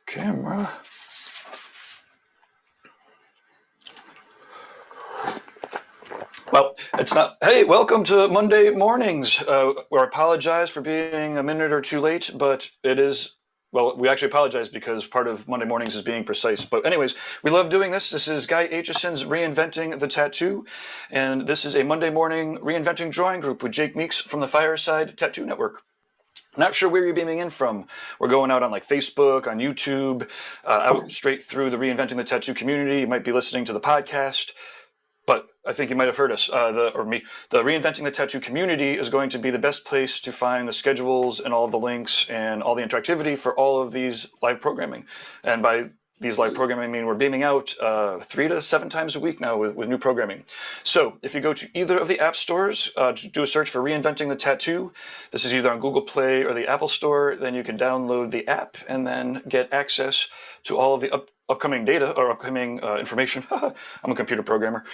Camera. Well, it's not. Hey, welcome to Monday mornings. We apologize for being a minute or two late, but it is. Well, we actually apologize because part of Monday mornings is being precise. But anyways, we love doing this. This is Guy Aitchison's Reinventing the Tattoo, and this is a Monday morning reinventing drawing group with Jake Meeks from the Fireside Tattoo Network. Not sure where you're beaming in from. We're going out on like Facebook, on YouTube, out straight through the Reinventing the Tattoo community. You might be listening to the podcast, but I think you might have heard us, or me. The Reinventing the Tattoo community is going to be the best place to find the schedules and all of the links and all the interactivity for all of these live programming. And by these live programming, I mean we're beaming out 3 to 7 times a week now with new programming. So if you go to either of the app stores, do a search for Reinventing the Tattoo. This is either on Google Play or the Apple Store. Then you can download the app and then get access to all of the upcoming data or upcoming information. I'm a computer programmer.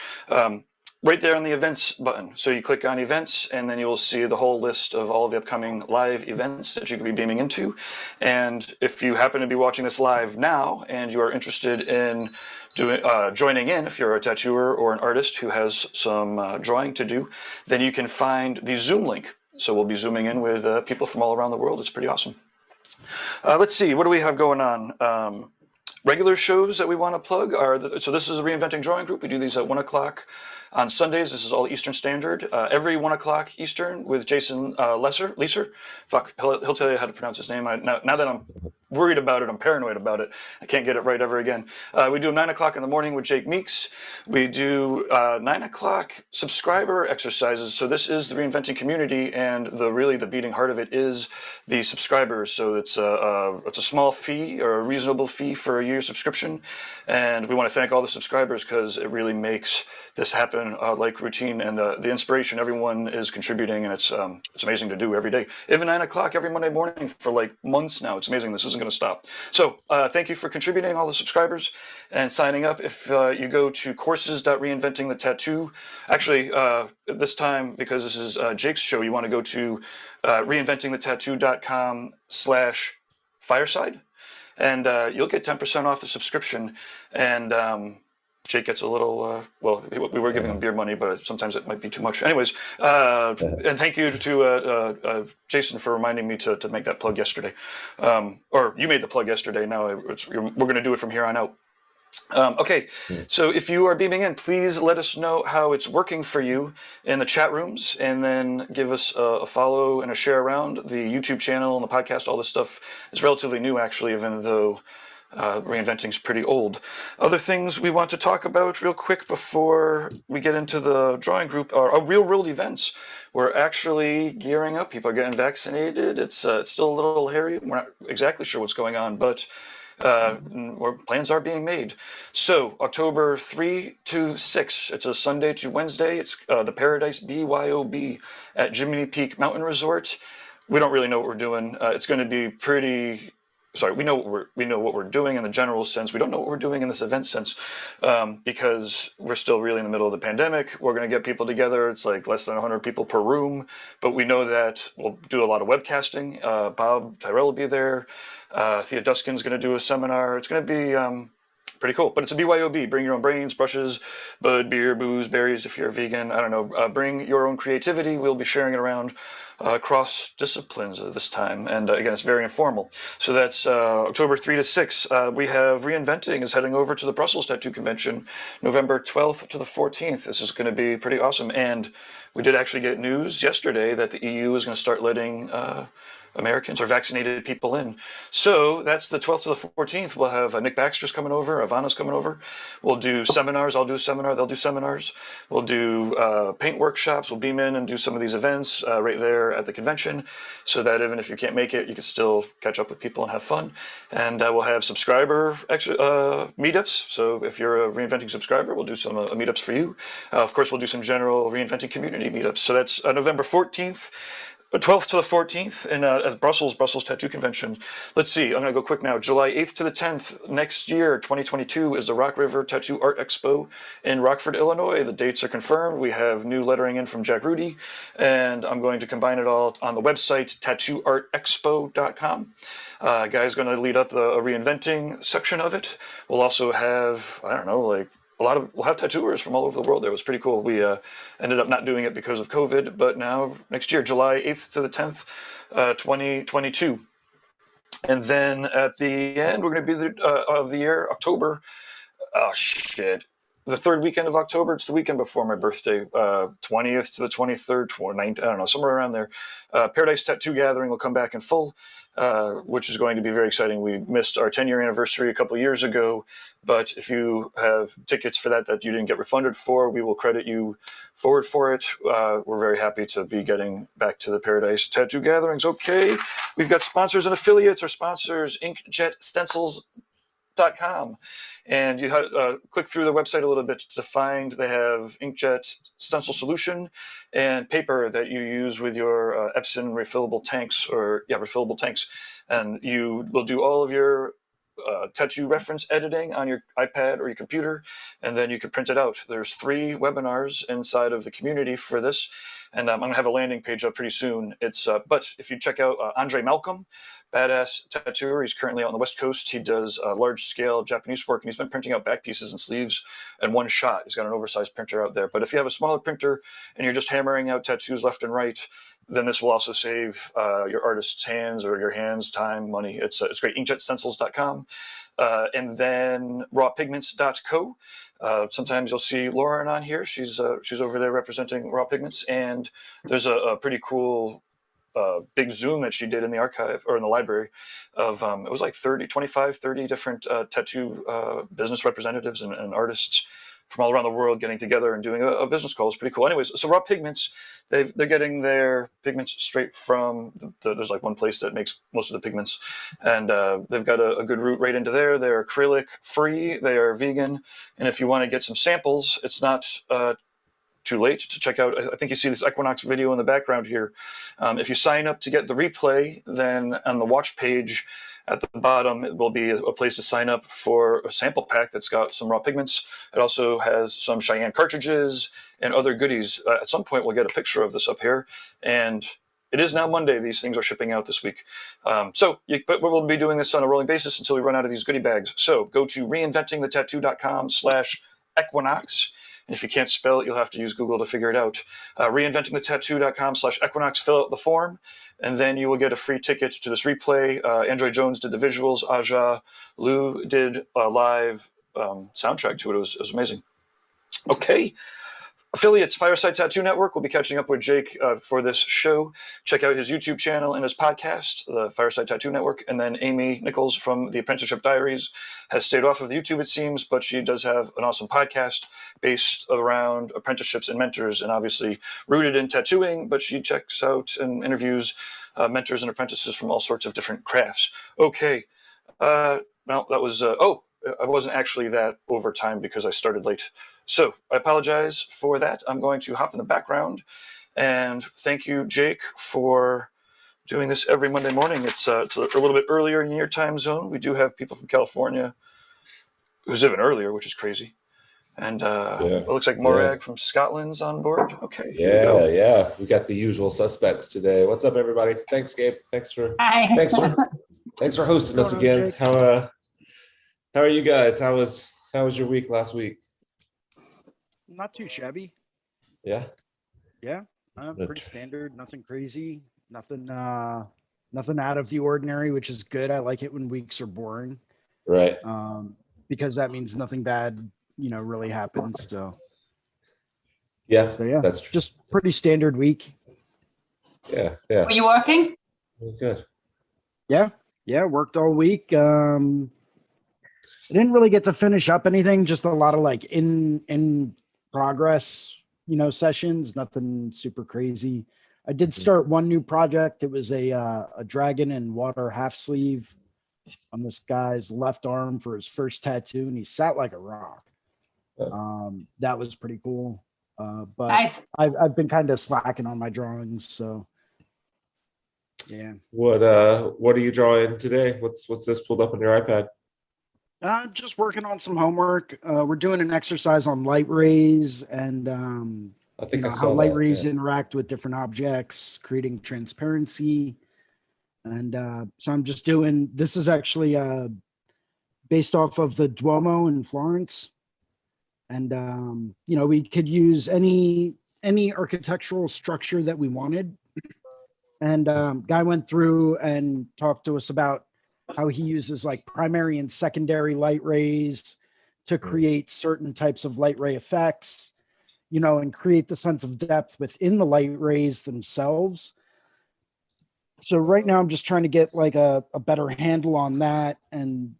Right there on the events button. So you click on events and then you will see the whole list of all of the upcoming live events that you could be beaming into. And if you happen to be watching this live now and you are interested in joining in, if you're a tattooer or an artist who has some drawing to do, then you can find the Zoom link. So we'll be zooming in with people from all around the world. It's pretty awesome. Let's see, what do we have going on? Regular shows that we want to plug are, so this is a Reinventing Drawing Group. We do these at 1 o'clock on Sundays. This is all Eastern Standard. Every 1 o'clock Eastern with Jason Leeser. Fuck, he'll tell you how to pronounce his name. Now that I'm worried about it, I'm paranoid about it. I can't get it right ever again. We do 9 o'clock in the morning with Jake Meeks. We do 9 o'clock subscriber exercises. So this is the Reinventing community, and really the beating heart of it is the subscribers. So it's a small fee or a reasonable fee for a year subscription, and we want to thank all the subscribers because it really makes this happen like routine, and the inspiration. Everyone is contributing, and it's amazing to do every day. Even 9 o'clock every Monday morning for like months now. It's amazing. This isn't going to stop. So thank you for contributing, all the subscribers, and signing up. If you go to courses.reinventing the tattoo, actually this time, because this is Jake's show, you want to go to reinventingthetattoo.com/fireside, and you'll get 10% off the subscription. And Jake gets a little, well, we were giving him beer money, but sometimes it might be too much. Anyways, and thank you to Jason for reminding me to make that plug yesterday. Or you made the plug yesterday. Now we're going to do it from here on out. Okay, so if you are beaming in, please let us know how it's working for you in the chat rooms, and then give us a follow and a share around. The YouTube channel and the podcast, all this stuff is relatively new, actually, even though Reinventing's pretty old. Other things we want to talk about real quick before we get into the drawing group are real world events. We're actually gearing up. People are getting vaccinated. It's still a little hairy. We're not exactly sure what's going on, but plans are being made. So October 3 to 6, it's a Sunday to Wednesday. It's the Paradise BYOB at Jiminy Peak Mountain Resort. We don't really know what we're doing. It's going to be pretty. Sorry, we know what we're doing in the general sense. We don't know what we're doing in this event sense, because we're still really in the middle of the pandemic. We're going to get people together. It's like less than 100 people per room, but we know that we'll do a lot of webcasting. Bob Tyrell will be there. Thea Duskin's going to do a seminar. It's going to be pretty cool. But it's a BYOB. Bring your own brains, brushes, bud, beer, booze, berries if you're a vegan. I don't know. Bring your own creativity. We'll be sharing it around across disciplines this time. And again, it's very informal. So that's October 3 to 6. We have Reinventing is heading over to the Brussels Tattoo Convention, November 12th to the 14th. This is going to be pretty awesome. And we did actually get news yesterday that the EU is going to start letting Americans or vaccinated people in. So that's the 12th to the 14th. We'll have Nick Baxter's coming over, Ivana's coming over. We'll do seminars. I'll do a seminar. They'll do seminars. We'll do paint workshops. We'll beam in and do some of these events right there at the convention, so that even if you can't make it, you can still catch up with people and have fun. And we'll have subscriber meetups. So if you're a Reinventing subscriber, we'll do some meetups for you. Of course, we'll do some general Reinventing community meetups. So that's November 14th. 12th to the 14th in at Brussels Tattoo Convention. Let's see, I'm going to go quick now. July 8th to the 10th next year, 2022, is the Rock River Tattoo Art Expo in Rockford, Illinois. The dates are confirmed. We have new lettering in from Jack Rudy, and I'm going to combine it all on the website, tattooartexpo.com. Guy's going to lead up the Reinventing section of it. We'll also have, I don't know, like we'll have tattooers from all over the world there. It was pretty cool. We ended up not doing it because of COVID, but now next year, July 8th to the 10th, 2022. And then at the end, we're going to be of the year, October. Oh, shit. The third weekend of October, it's the weekend before my birthday, 20th to the 23rd, 29th, I don't know, somewhere around there. Paradise Tattoo Gathering will come back in full, which is going to be very exciting. We missed our 10-year anniversary a couple of years ago, but if you have tickets for that you didn't get refunded for, we will credit you forward for it. We're very happy to be getting back to the Paradise Tattoo Gatherings. Okay, we've got sponsors and affiliates. Our sponsors, inkjetstencils.com, and you click through the website a little bit to find they have inkjet stencil solution and paper that you use with your Epson refillable tanks, and you will do all of your tattoo reference editing on your iPad or your computer, and then you can print it out. There's 3 webinars inside of the community for this, and I'm going to have a landing page up pretty soon. It's but if you check out Andre Malcolm, badass tattooer. He's currently out on the West Coast. He does large-scale Japanese work, and he's been printing out back pieces and sleeves in one shot. He's got an oversized printer out there. But if you have a smaller printer and you're just hammering out tattoos left and right, then this will also save your artist's hands or your hands time, money. It's great. inkjetstencils.com. And then rawpigments.co. Sometimes you'll see Lauren on here. She's over there representing Raw Pigments, and there's a pretty cool big Zoom that she did in the archive or in the library of it was like 30 different tattoo business representatives and artists from all around the world getting together and doing a business call. It's pretty cool. Anyways, so Raw Pigments, they're getting their pigments straight from there's like one place that makes most of the pigments, and they've got a good route right into there. They're acrylic free, they are vegan, and if you want to get some samples, it's not too late to check out. I think you see this Equinox video in the background here. If you sign up to get the replay, then on the watch page at the bottom, it will be a place to sign up for a sample pack that's got some raw pigments. It also has some Cheyenne cartridges and other goodies. At some point, we'll get a picture of this up here. And it is now Monday. These things are shipping out this week. But we'll be doing this on a rolling basis until we run out of these goodie bags. So go to reinventingthetattoo.com/Equinox. And if you can't spell it, you'll have to use Google to figure it out. Reinventingthetattoo.com/Equinox, fill out the form, and then you will get a free ticket to this replay. Android Jones did the visuals. Aja Lu did a live soundtrack to it. It was amazing. Okay. Affiliates, Fireside Tattoo Network. We'll be catching up with Jake for this show. Check out his YouTube channel and his podcast, the Fireside Tattoo Network. And then Amy Nichols from the Apprenticeship Diaries has stayed off of the YouTube, it seems, but she does have an awesome podcast based around apprenticeships and mentors, and obviously rooted in tattooing, but she checks out and interviews mentors and apprentices from all sorts of different crafts. Okay. Well, that was, I wasn't actually that over time because I started late. So I apologize for that. I'm going to hop in the background and thank you, Jake, for doing this every Monday morning. It's a little bit earlier in your time zone. We do have people from California who's even earlier, which is crazy. And it looks like Morag from Scotland's on board. Okay, here we go. Yeah. We got the usual suspects today. What's up, everybody? Thanks, Gabe. Thanks for hosting us again. How are you guys? How was your week last week? Not too shabby. Yeah. Pretty standard. Nothing crazy. Nothing out of the ordinary, which is good. I like it when weeks are boring. Right. Because that means nothing bad, really happens. So yeah, that's true. Just pretty standard week. Yeah. Were you working? Good. Yeah. Worked all week. I didn't really get to finish up anything. Just a lot of like in progress, sessions. Nothing super crazy. I did start one new project. It was a dragon and water half sleeve on this guy's left arm for his first tattoo, and he sat like a rock. That was pretty cool. But nice. I've been kind of slacking on my drawings, so Yeah. What are you drawing today? What's this pulled up on your iPad? Just working on some homework. We're doing an exercise on light rays and I think I how saw light that. rays Yeah. interact with different objects, creating transparency. And so I'm just doing, this is actually based off of the Duomo in Florence. And we could use any architectural structure that we wanted. And guy went through and talked to us about how he uses like primary and secondary light rays to create certain types of light ray effects, and create the sense of depth within the light rays themselves. So right now I'm just trying to get like a better handle on that and,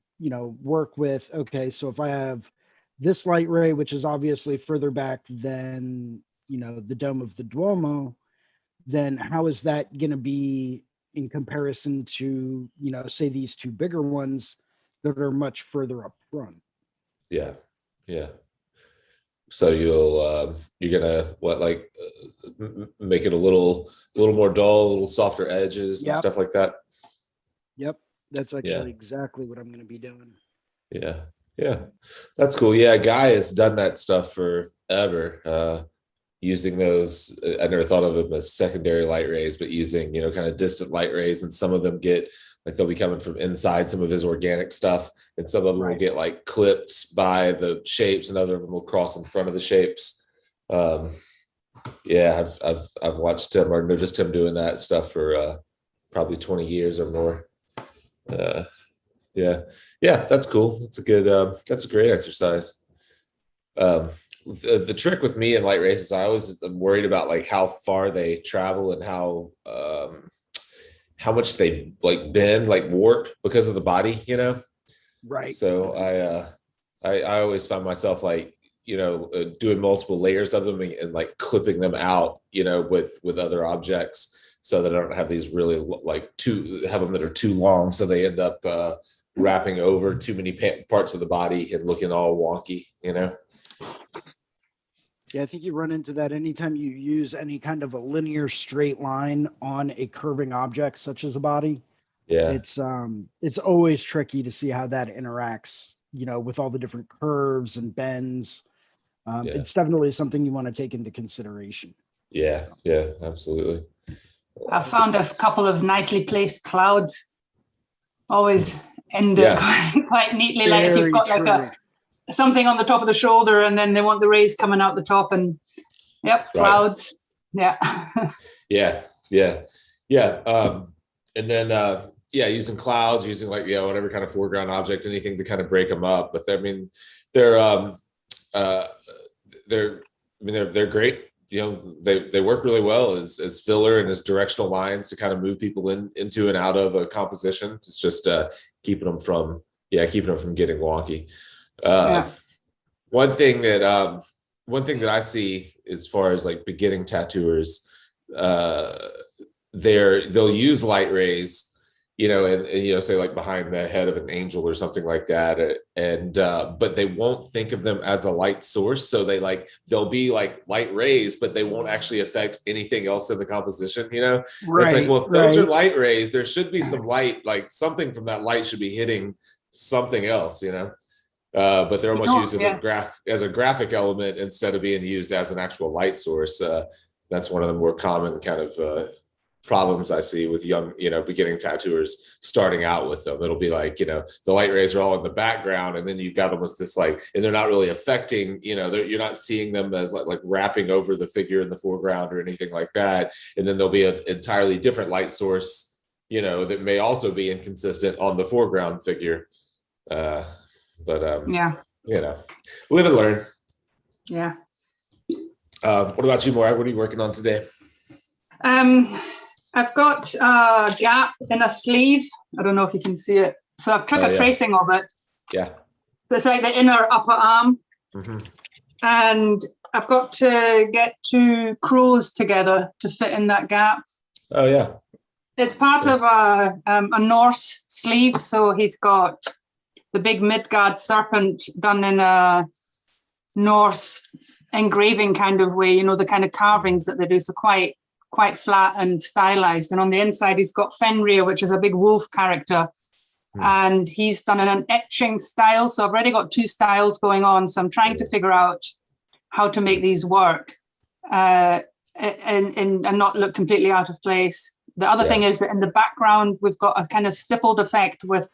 work with, okay, so if I have this light ray, which is obviously further back than, the dome of the Duomo, then how is that going to be in comparison to, say these two bigger ones that are much further up front? Yeah. Yeah. So you're gonna make it a little more dull, a little softer edges and Yep. stuff like that. Yep. That's actually exactly what I'm going to be doing. Yeah. Yeah. That's cool. Yeah. Guy has done that stuff forever. Using those, I never thought of them as secondary light rays, but using, kind of distant light rays, and some of them get like they'll be coming from inside some of his organic stuff, and some of them will get like clipped by the shapes, and other of them will cross in front of the shapes. Yeah, I've watched him or noticed him doing that stuff for probably 20 years or more. Yeah, that's cool. That's a great exercise. The trick with me in light races, I always am worried about like how far they travel and how much they like bend, like warp because of the body, Right. So I always find myself like, doing multiple layers of them and like clipping them out, with other objects, so that I don't have these really like have them that are too long, so they end up wrapping over too many parts of the body and looking all wonky, Yeah, I think you run into that anytime you use any kind of a linear straight line on a curving object such as a body. Yeah. It's always tricky to see how that interacts, with all the different curves and bends. It's definitely something you want to take into consideration. Yeah, absolutely. I found a couple of nicely placed clouds always end it quite neatly. Like if you've got like something on the top of the shoulder, and then they want the rays coming out the top, and clouds. Yeah. And then using clouds, using like whatever kind of foreground object, anything to kind of break them up. But I mean, they're great. They work really well as filler and as directional lines to kind of move people into and out of a composition. It's just keeping them from getting wonky. One thing that I see as far as like beginning tattooers, they'll use light rays, and say like behind the head of an angel or something like that, and but they won't think of them as a light source, so they'll be like light rays, but they won't actually affect anything else in the composition. It's like, well, if those are light rays, there should be some light, like something from that light should be hitting something else, but they're almost used as a graphic element instead of being used as an actual light source. That's one of the more common kind of problems I see with young, beginning tattooers starting out with them. It'll be like, the light rays are all in the background, and then you've got almost this like, and they're not really affecting, you're not seeing them as like wrapping over the figure in the foreground or anything like that. And then there'll be an entirely different light source, that may also be inconsistent on the foreground figure. But live and learn. Yeah. What about you, Maura? What are you working on today? I've got a gap in a sleeve. I don't know if you can see it. So I've took a tracing of it. Yeah. It's like the inner upper arm. Mm-hmm. And I've got to get two crows together to fit in that gap. Oh, yeah. It's part of a Norse sleeve. So he's got the big Midgard serpent done in a Norse engraving kind of way, the kind of carvings that they do. So quite quite flat and stylized. And on the inside, he's got Fenrir, which is a big wolf character. And he's done an etching style. So I've already got 2 styles going on. So I'm trying to figure out how to make these work and not look completely out of place. The other thing is that in the background, we've got a kind of stippled effect with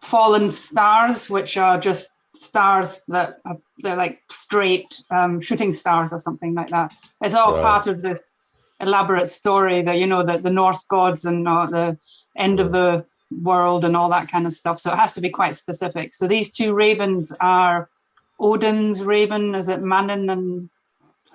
fallen stars, which are just stars that they're like straight shooting stars or something like that. It's all part of the elaborate story that, you know, the Norse gods and the end of the world and all that kind of stuff. So it has to be quite specific. So these 2 ravens are Odin's raven, is it Manin and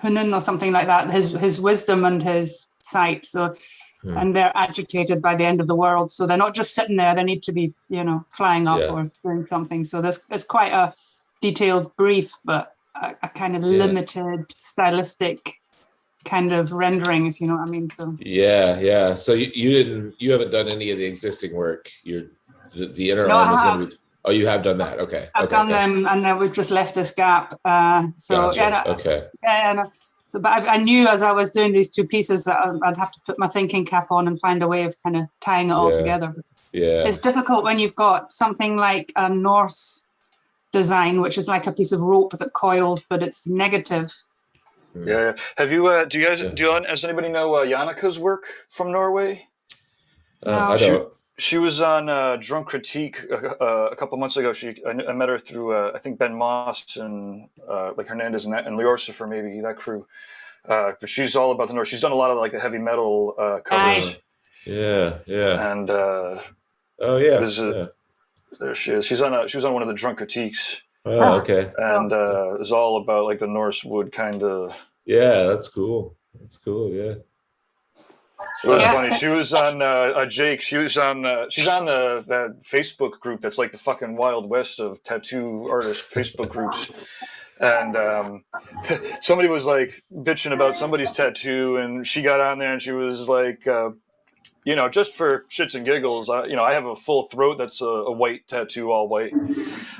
Hunin or something like that, his wisdom and his sight. So and they're agitated by the end of the world. So they're not just sitting there, they need to be, you know, flying up or doing something. So there's quite a detailed brief, but a kind of limited stylistic kind of rendering, if you know what I mean. So So you haven't done any of the existing work. The inner arm is going to be. Oh, you have done that. Okay. I've done them, and we've just left this gap. So So, but I knew as I was doing these 2 pieces that I'd have to put my thinking cap on and find a way of kind of tying it all together. It's difficult when you've got something like a Norse design, which is like a piece of rope that coils, but it's negative. Have you? Does anybody know Jannika's work from Norway? No. I don't. She was on Drunk Critique a couple months ago. I met her through I think Ben Moss and like Hernandez and Leorcifer, maybe that crew. But she's all about the North. She's done a lot of like the heavy metal covers. And there she is. She was on one of the Drunk Critiques. Oh, okay. And it's all about like the Norse wood kind of. Yeah, that's cool. It was funny. She was on Jake. She's on that Facebook group that's like the fucking Wild West of tattoo artist Facebook groups. And somebody was like bitching about somebody's tattoo, and she got on there and she was like, you know, just for shits and giggles, you know, I have a full throat that's a white tattoo, all white.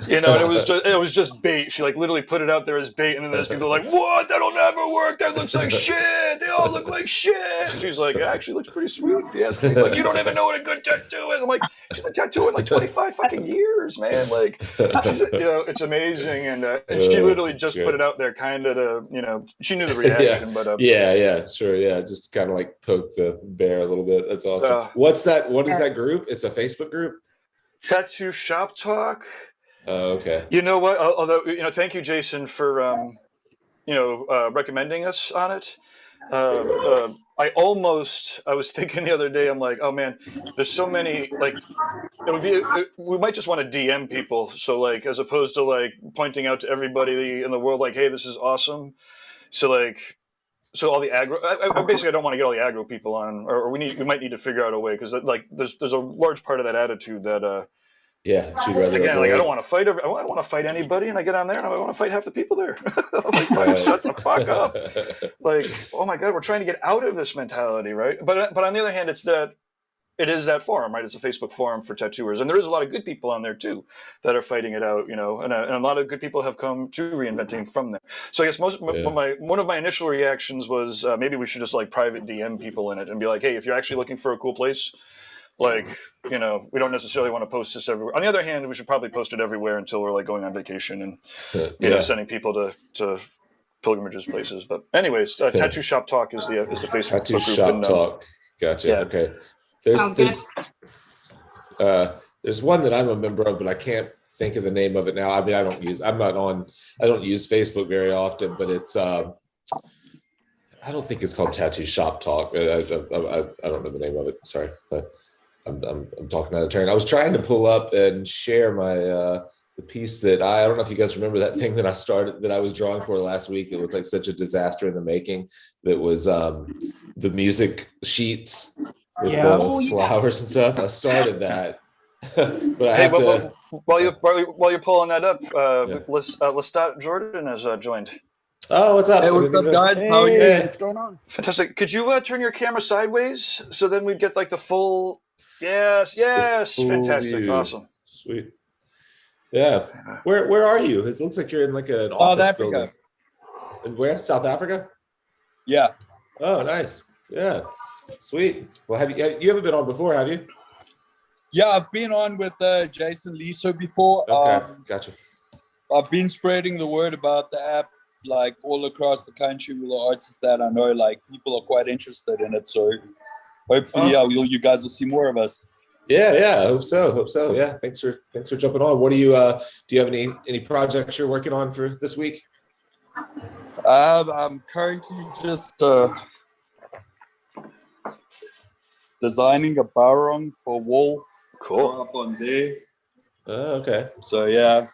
You know, and it was just bait. She like literally put it out there as bait, and then there's people like, "What? That'll never work. That looks like shit. They all look like shit." And she's like, "It actually looks pretty sweet." If you ask me, like, you don't even know what a good tattoo is. I'm like, she's been tattooing like 25 fucking years, man. Like, she's, you know, it's amazing, and she literally just put it out there, kind of to, you know, she knew the reaction, but just kind of like poke the bear a little bit. That's awesome. What's that? What is that group? It's a Facebook group. Tattoo Shop Talk. Oh, okay. You know what? Although, you know, thank you, Jason, for recommending us on it. I was thinking the other day, I'm like, oh man, there's so many, like, we might just want to DM people. So like, as opposed to like pointing out to everybody in the world, like, hey, this is awesome. So like, so all the aggro, I don't want to get all the aggro people on, or we might need to figure out a way, because like there's a large part of that attitude that she'd rather again, like, I don't want to fight. I don't want to fight anybody, and I get on there and I want to fight half the people there. I'm like, fucking shut the fuck up! Like, oh my god, we're trying to get out of this mentality, right? But on the other hand, it is that forum, right? It's a Facebook forum for tattooers, and there is a lot of good people on there too that are fighting it out, you know. And a lot of good people have come to Reinventing from there. So I guess one of my initial reactions was maybe we should just like private DM people in it and be like, hey, if you're actually looking for a cool place, like, you know, we don't necessarily want to post this everywhere. On the other hand, we should probably post it everywhere until we're like going on vacation and you know, sending people to pilgrimages places. But anyways, Tattoo Shop Talk is the Facebook Tattoo group. Shop Talk. Gotcha. Yeah. Okay. There's one that I'm a member of, but I can't think of the name of it now. I mean, I don't use Facebook very often, but it's I don't think it's called Tattoo Shop Talk. I don't know the name of it. Sorry, but I'm talking out of turn. I was trying to pull up and share my the piece that I don't know if you guys remember that thing that I was drawing for last week. It looked like such a disaster in the making. That was the music sheets with the flowers and stuff. I started that, but I have to. While you're pulling that up, Lestat Jordan has joined. Oh, what's up? Hey, what's up, guys? Hey, how are you? what's going on? Fantastic. Could you turn your camera sideways so then we'd get like the full? Yes. Fantastic. View. Awesome. Sweet. Yeah. Where are you? It looks like you're in like an office South Africa. building. And where? South Africa? Yeah. Oh, nice. Yeah, sweet. Well, you haven't been on before, have you? Yeah, I've been on with Jason Liso before. Okay, gotcha. I've been spreading the word about the app like all across the country with the artists that I know. Like people are quite interested in it, so hopefully, Awesome. you guys will see more of us. Yeah, I hope so. Yeah, thanks for jumping on. What do you do you have any projects you're working on for this week? I'm currently just designing a barong for wall. Cool. Up on there. Oh, okay. So yeah.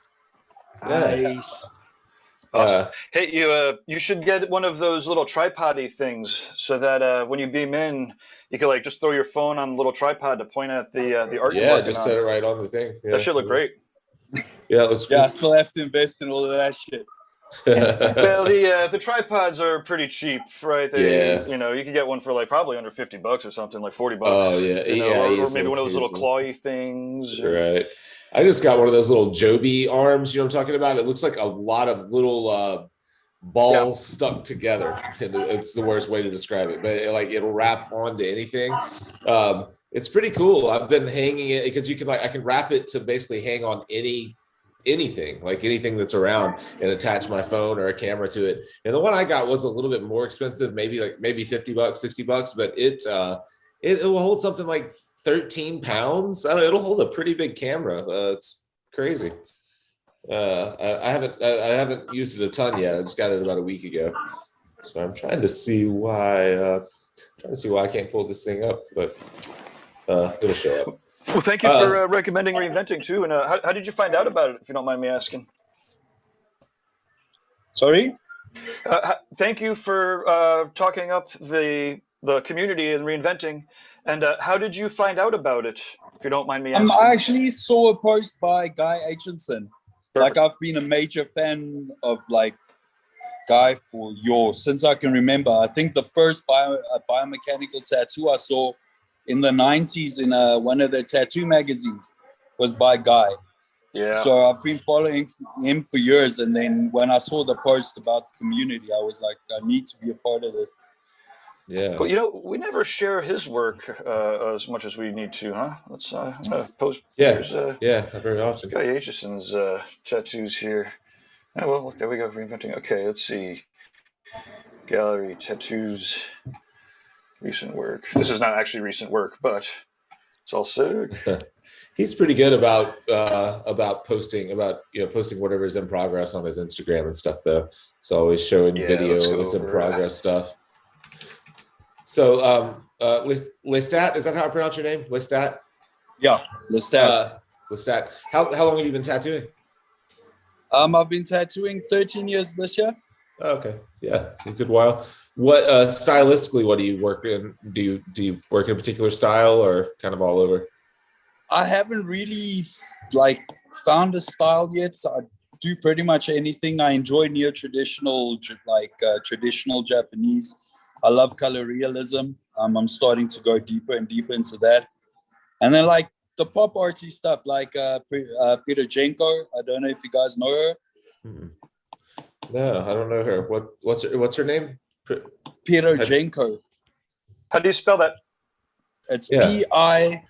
Nice. Awesome. Hey, you should get one of those little tripod-y things so that when you beam in, you can like just throw your phone on the little tripod to point at the art you're working just on. set it right on the thing. Yeah. That should look great. Yeah, it looks cool. Yeah, I still have to invest in all of that shit. Well, the tripods are pretty cheap, right? You know, you could get one for like probably under $50 or something, like $40. Oh yeah, you know, yeah, or maybe one of those little clawy things. Right. I just got one of those little Joby arms. You know what I'm talking about? It looks like a lot of little balls stuck together. It's the worst way to describe it, but it'll wrap onto anything. It's pretty cool. I've been hanging it because you can I can wrap it to basically hang on anything that's around and attach my phone or a camera to it. And the one I got was a little bit more expensive, maybe $50, $60, but it will hold something like 13 pounds. It'll hold a pretty big camera. It's crazy. I haven't used it a ton yet. I just got it about a week ago. So I'm trying to see why I can't pull this thing up, but it'll show up. Well, thank you for recommending Reinventing too. And how did you find out about it, if you don't mind me asking? Sorry? Thank you for talking up the community and Reinventing. And how did you find out about it, if you don't mind me asking? I actually saw a post by Guy Aitchison. Perfect. Like I've been a major fan of like Guy since I can remember. I think the first biomechanical tattoo I saw in the 90s in one of the tattoo magazines was by Guy. Yeah. So I've been following him for years, and then when I saw the post about the community, I was like, I need to be a part of this. Yeah. Well, you know, we never share his work as much as we need to, huh? Let's I'm gonna post. Yeah. Very often. Guy Aitchison's tattoos here. Oh well, look, there we go. Reinventing. Okay, let's see. Gallery tattoos. Recent work. This is not actually recent work, but it's all sick. He's pretty good about posting posting whatever's in progress on his Instagram and stuff though. So always showing video of his in progress stuff. So Lestat, is that how I pronounce your name? Lestat? Yeah, Lestat. Lestat. How long have you been tattooing? I've been tattooing 13 years this year. Oh, okay. Yeah, a good while. What stylistically, what do you work in? Do you work in a particular style or kind of all over? I haven't really found a style yet. So I do pretty much anything. I enjoy neo-traditional, traditional Japanese. I love color realism. I'm starting to go deeper and deeper into that. And then like the pop arty stuff, like Peter Jenko. I don't know if you guys know her. No, I don't know her. What's her name? Peter Jenko. How do you spell that? It's Pirojeenko.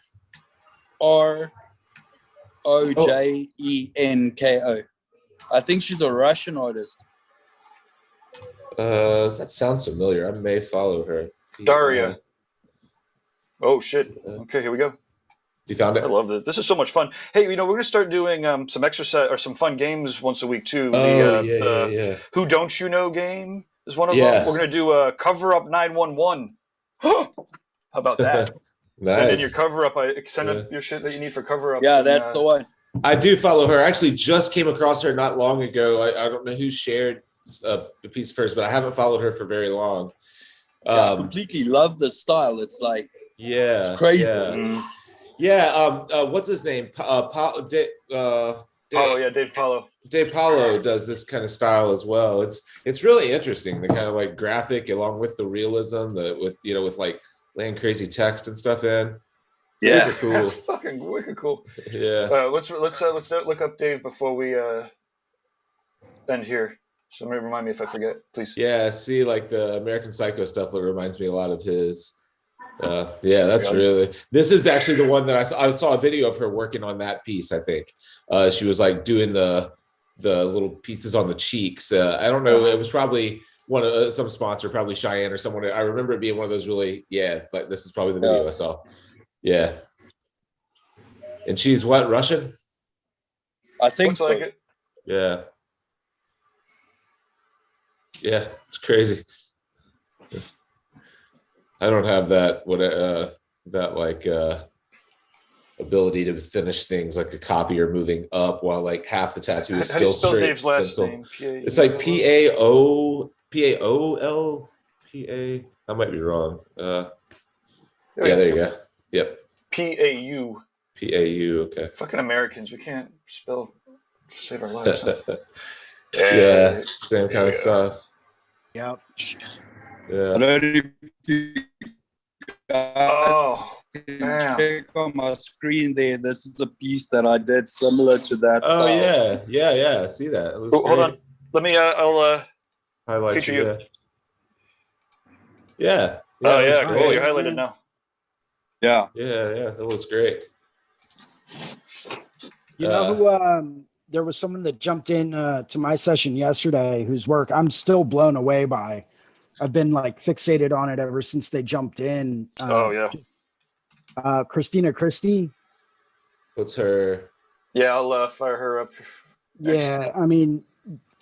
I think she's a Russian artist. That sounds familiar. I may follow her. Daria. Oh shit. Okay, here we go. You found it? I love this. This is so much fun. Hey, you know, we're gonna start doing some exercise or some fun games once a week too. Yeah. Who Don't You Know game is one of them. We're gonna do a cover up 911. How about that? Nice. Send in your cover up. Send in your shit that you need for cover up. Yeah, that's the one. I do follow her. I actually just came across her not long ago. I don't know who shared a piece first, but I haven't followed her for very long. I completely love the style. It's like it's crazy. What's his name? Paulo. Dave Paulo. Dave Paulo does this kind of style as well. It's really interesting. The kind of like graphic along with the realism, with like laying crazy text and stuff in. Yeah, super cool. That's fucking wicked cool. Yeah. Let's look up Dave before we end here. Somebody remind me if I forget, please. Yeah, see, like the American Psycho stuff that reminds me a lot of his. Yeah, that's really. This is actually the one that I saw a video of her working on that piece. I think she was like doing the little pieces on the cheeks. I don't know. It was probably one of some sponsor, probably Cheyenne or someone. I remember it being one of those really. Yeah, like this is probably the video I saw. Yeah. And she's what, Russian? I think Looks so. like it. Yeah. Yeah, it's crazy. I don't have that ability to finish things like a copier moving up while like half the tattoo is How do you still spell straight Dave's last stencil. name? It's like Paol. I might be wrong. Yeah, there you go. Yep. Pau. Pau. Okay. Fucking Americans, we can't spell to save our lives. Huh? Yeah, same kind of stuff. Yep. Yeah. I don't know if you Oh, can damn. check on my screen there. This is a piece that I did similar to that Oh style. yeah. I see that. It looks Hold on. Let me. I'll highlight feature you. you. Yeah. Oh that looks yeah, cool. great. You're highlighted now. Yeah. Yeah. That looks great. You know who? There was someone that jumped in to my session yesterday whose work I'm still blown away by. I've been like fixated on it ever since they jumped in. Oh yeah. Christina Christie. What's her? Yeah, I'll fire her up. Next. Yeah, I mean,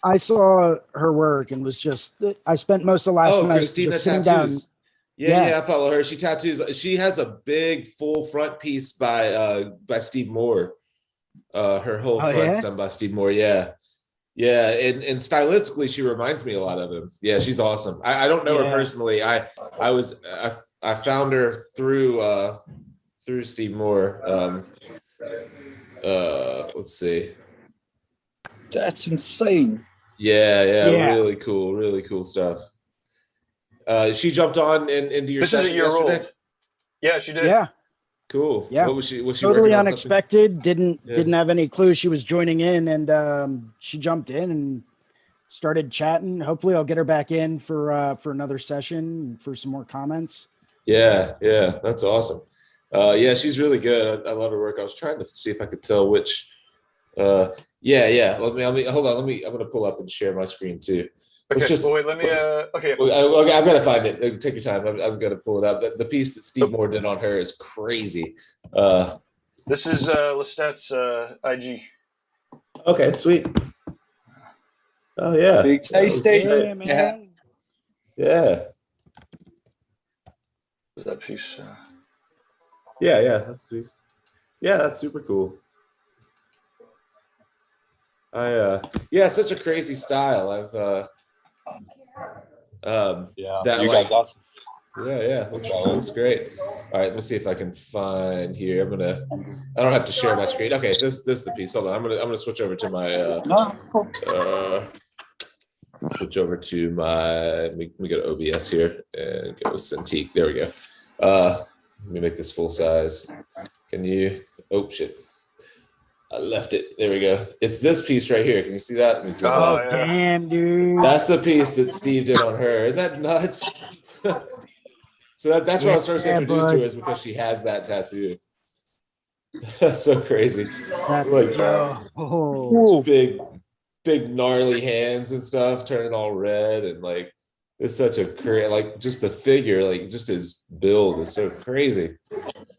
I saw her work and was just. I spent most of last night Christina just sitting tattoos. down. Yeah, I follow her. She tattoos. She has a big full front piece by Steve Moore. Her whole front's done by Steve Moore. Yeah. And stylistically, she reminds me a lot of him. Yeah, she's awesome. I don't know her personally. I found her through Steve Moore. Let's see. That's insane. Yeah, really cool stuff. She jumped on into your This is session a year yesterday? old. Yeah, she did. Yeah. Cool. Yeah. What was she Totally working on unexpected. Didn't have any clue she was joining in, and she jumped in and started chatting. Hopefully, I'll get her back in for another session for some more comments. Yeah, that's awesome. Yeah, she's really good. I love her work. I was trying to see if I could tell which. Let me hold on. I'm gonna pull up and share my screen too. Okay. Wait. Let me. Okay. Okay, I've got to find it. Take your time. I'm gonna pull it up. The piece that Steve Moore did on her is crazy. This is Lestat's IG. Okay, sweet. Oh yeah. Big tasty. Yeah, man. Yeah. That piece. Yeah, that's sweet. Yeah, that's super cool. Such a crazy style. You guys awesome. Yeah, looks great. All right, let me see if I can find here. I don't have to share my screen. Okay, this is the piece. Hold on, I'm gonna switch over to my let me go to OBS here and go Cintiq. There we go. Let me make this full size. Can you? Oh shit. I left it. There we go. It's this piece right here. Can you see that? Let me see. Damn, dude. That's the piece that Steve did on her. Isn't that nuts? So that's what I was first introduced to her, is because she has that tattoo. That's so crazy. Big gnarly hands and stuff, turning all red, and like it's such a like just the figure, like just his build is so crazy.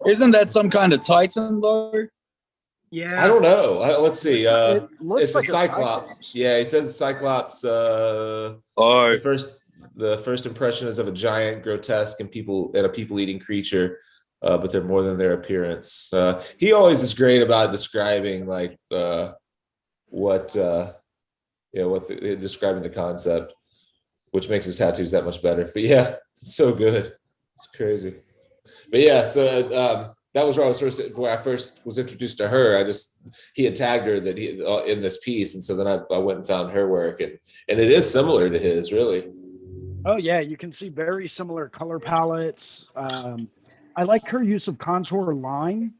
Isn't that some kind of Titan though? Yeah. I don't know. Let's see. It's like a Cyclops. Yeah, he says Cyclops. The first impression is of a giant, grotesque, and a people-eating creature, but they're more than their appearance. He always is great about describing like describing the concept, which makes his tattoos that much better. But yeah, it's so good. It's crazy. But yeah, so that was where I first was introduced to her. He had tagged her that he in this piece, and so then I went and found her work, and it is similar to his, really. Oh yeah, you can see very similar color palettes. I like her use of contour line.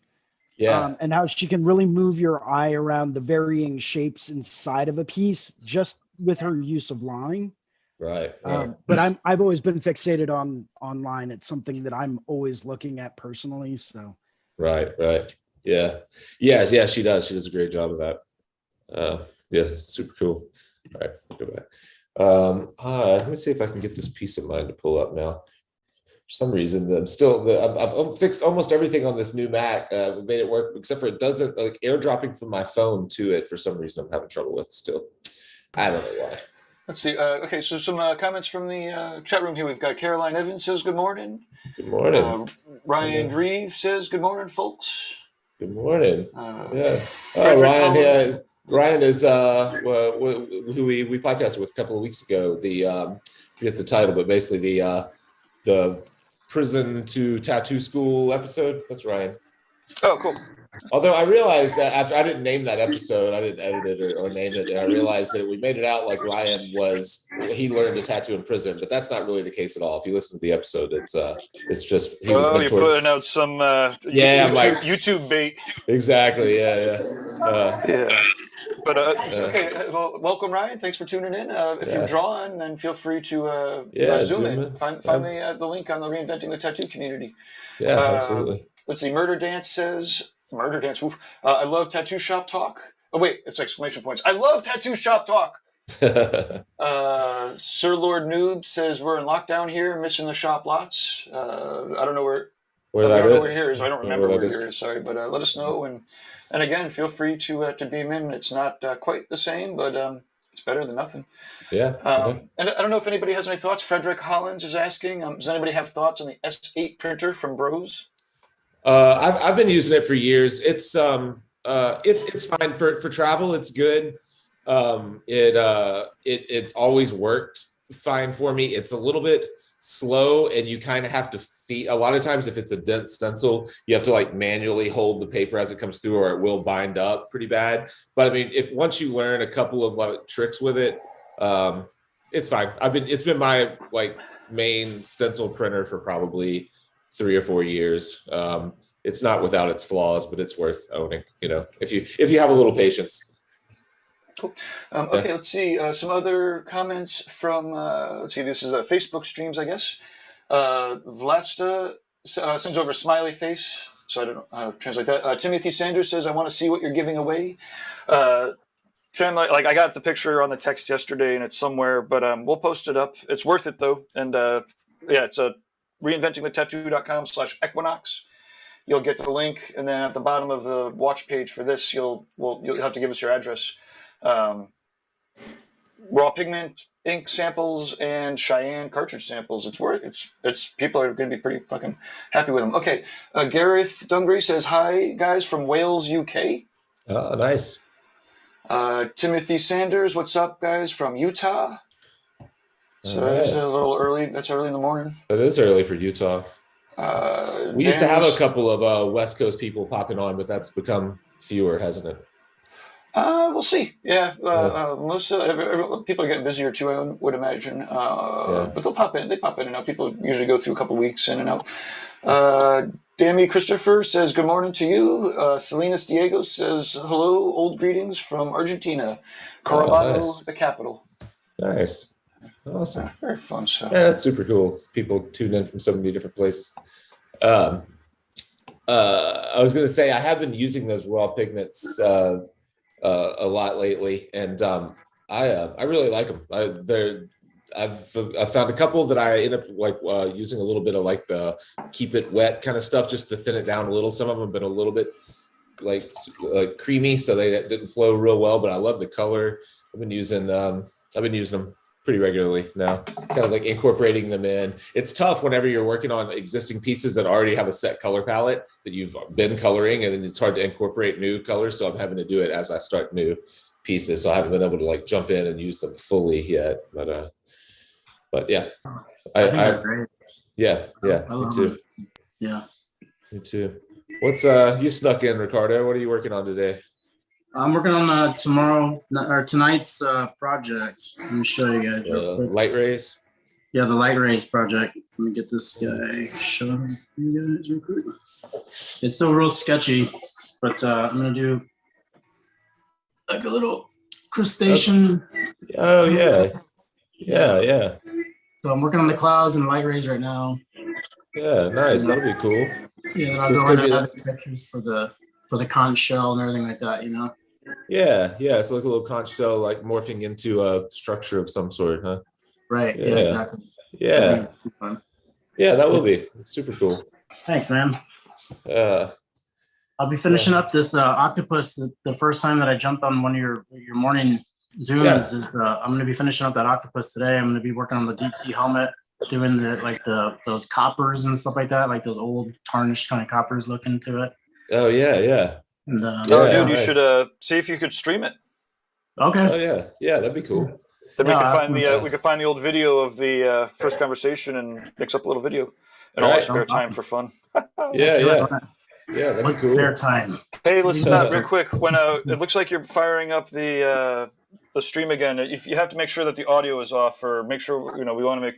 Yeah. And how she can really move your eye around the varying shapes inside of a piece, just with her use of line. Right. But I've always been fixated on online. It's something that I'm always looking at personally. So. Right. Yeah. She does. She does a great job of that. Yeah, super cool. All right, I'll go back. Let me see if I can get this piece of mine to pull up now. For some reason, I've fixed almost everything on this new Mac. Made it work, except for it doesn't, like, airdropping from my phone to it. For some reason, I'm having trouble with still. I don't know why. Let's see. Okay, so some comments from the chat room here. We've got Caroline Evans says good morning. Good morning. Ryan Grieve says good morning, folks. Good morning. Yeah. Ryan. Yeah. Ryan is who we podcasted with a couple of weeks ago. I forget the title, but basically the prison to tattoo school episode. That's Ryan. Oh, cool. Although I realized that after I didn't name that episode, I didn't edit it or name it, and I realized that we made it out like Ryan he learned to tattoo in prison, but that's not really the case at all. If you listen to the episode, it's just he was you're putting out some YouTube bait. Exactly. Yeah. But okay. Well, welcome, Ryan. Thanks for tuning in. If you're drawing, then feel free to zoom in. Find the link on the Reinventing the Tattoo community. Yeah, absolutely. Let's see. Murder Dance says. I love tattoo shop talk. Oh wait, it's exclamation points. I love tattoo shop talk. Sir Lord Noob says we're in lockdown here, missing the shop lots. I don't know where here is. I don't remember where here is. Sorry, but let us know. And again, feel free to beam in. It's not quite the same, but it's better than nothing. Yeah. And I don't know if anybody has any thoughts. Frederick Hollins is asking. Does anybody have thoughts on the S8 printer from Bros? I've been using it for years. It's fine for travel. It's good. It's always worked fine for me. It's a little bit slow, and you kind of have to feed. A lot of times, if it's a dense stencil, you have to like manually hold the paper as it comes through, or it will bind up pretty bad. But I mean, if once you learn a couple of like tricks with it, it's fine. It's been my like main stencil printer for probably 3 or 4 years. It's not without its flaws, but it's worth owning, if you have a little patience. Cool. Okay, let's see. Some other comments from, let's see, this is Facebook streams, I guess. Vlasta sends over a smiley face, so I don't know how to translate that. Timothy Sanders says, I want to see what you're giving away. Tim, like I got the picture on the text yesterday, and it's somewhere, but we'll post it up. It's worth it, though. And it's reinventingthetattoo.com/equinox. You'll get the link, and then at the bottom of the watch page for this, you'll have to give us your address. Raw pigment ink samples and Cheyenne cartridge samples. It's people are going to be pretty fucking happy with them. Okay, Gareth Dungree says hi, guys, from Wales, UK. Oh, nice. Timothy Sanders, what's up, guys, from Utah. So it's a little early. That's early in the morning. It is early for Utah. We used to have a couple of West Coast people popping on, but that's become fewer, hasn't it? We'll see. Yeah, most people are getting busier too, I would imagine. But they'll pop in. They pop in and out. People usually go through a couple weeks in and out. Dammy Christopher says good morning to you. Salinas Diego says hello. Old greetings from Argentina, Coronado, the capital. Nice. Awesome. Very fun stuff. Yeah, that's super cool. People tune in from so many different places. I was going to say I have been using those raw pigments a lot lately, and I really like them. I've found a couple that I end up using a little bit of like the keep it wet kind of stuff just to thin it down a little. Some of them have been a little bit like creamy, so they didn't flow real well. But I love the color. I've been using them pretty regularly now, kind of like incorporating them in. It's tough whenever you're working on existing pieces that already have a set color palette that you've been coloring, and then it's hard to incorporate new colors. So I'm having to do it as I start new pieces. So I haven't been able to like jump in and use them fully yet. But yeah, I think they're great. Yeah, me too. Yeah, me too. What's you snuck in, Ricardo? What are you working on today? I'm working on tonight's project. Let me show you guys. Light rays. Yeah, the light rays project. Let me get this guy shown you guys real quick. It's still real sketchy, but I'm gonna do like a little crustacean. Oh yeah, yeah. So I'm working on the clouds and light rays right now. Yeah, nice. That'll be cool. Yeah, then I'll So it's go gonna in be and add the textures for the conch shell and everything like that, you know. Yeah. It's like a little conch shell, like morphing into a structure of some sort, huh? Right. Yeah. Yeah, exactly. Yeah. So fun. Yeah, that will be super cool. Thanks, man. Uh, I'll be finishing up this octopus. The first time that I jumped on one of your morning Zooms Yeah. is I'm going to be finishing up that octopus today. I'm going to be working on the deep sea helmet, doing those coppers and stuff like that, like those old tarnished kind of coppers looking to it. oh yeah. And, Oh, Yeah, dude, you nice. should see if you could stream it. okay. Oh yeah, that'd be cool. Then Yeah, we could I'll find ask we could find the old video of the first conversation and mix up a little video in all our Right. spare time for fun. Yeah, that'd What's be cool. spare time? Hey, let's stop real quick. When it looks like you're firing up the stream again, if you have to make sure that the audio is off, or make sure we want to make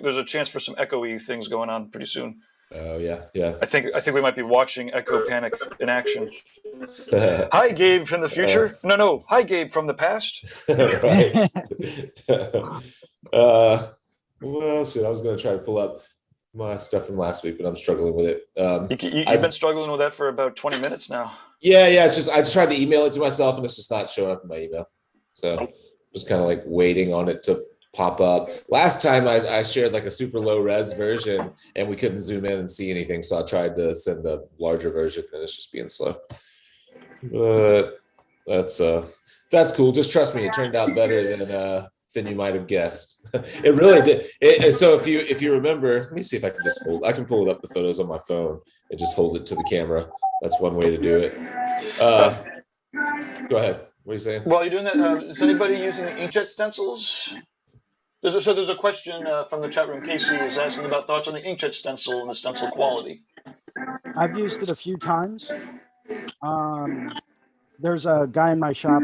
there's a chance for some echoey things going on pretty soon. Oh yeah. I think we might be watching Echo Panic in action. Hi, Gabe from the future. No. Hi, Gabe from the past. Right. Well, shit, I was gonna try to pull up my stuff from last week, but I'm struggling with it. You've been struggling with that for about 20 minutes now. Yeah. It's just I just tried to email it to myself, and it's just not showing up in my email. So just kind of like waiting on it to pop up. Last time I shared like a super low res version, and we couldn't zoom in and see anything, so I tried to send a larger version, and it's just being slow. But that's cool. Just trust me, it turned out better than you might have guessed. It really did. So if you remember, let me see if I can pull it up the photos on my phone and just hold it to the camera. That's one way to do it. Go ahead. What are you saying? While you're doing that, is anybody using the inkjet stencils? There's a question from the chat room. Casey is asking about thoughts on the inkjet stencil and the stencil quality. I've used it a few times. There's a guy in my shop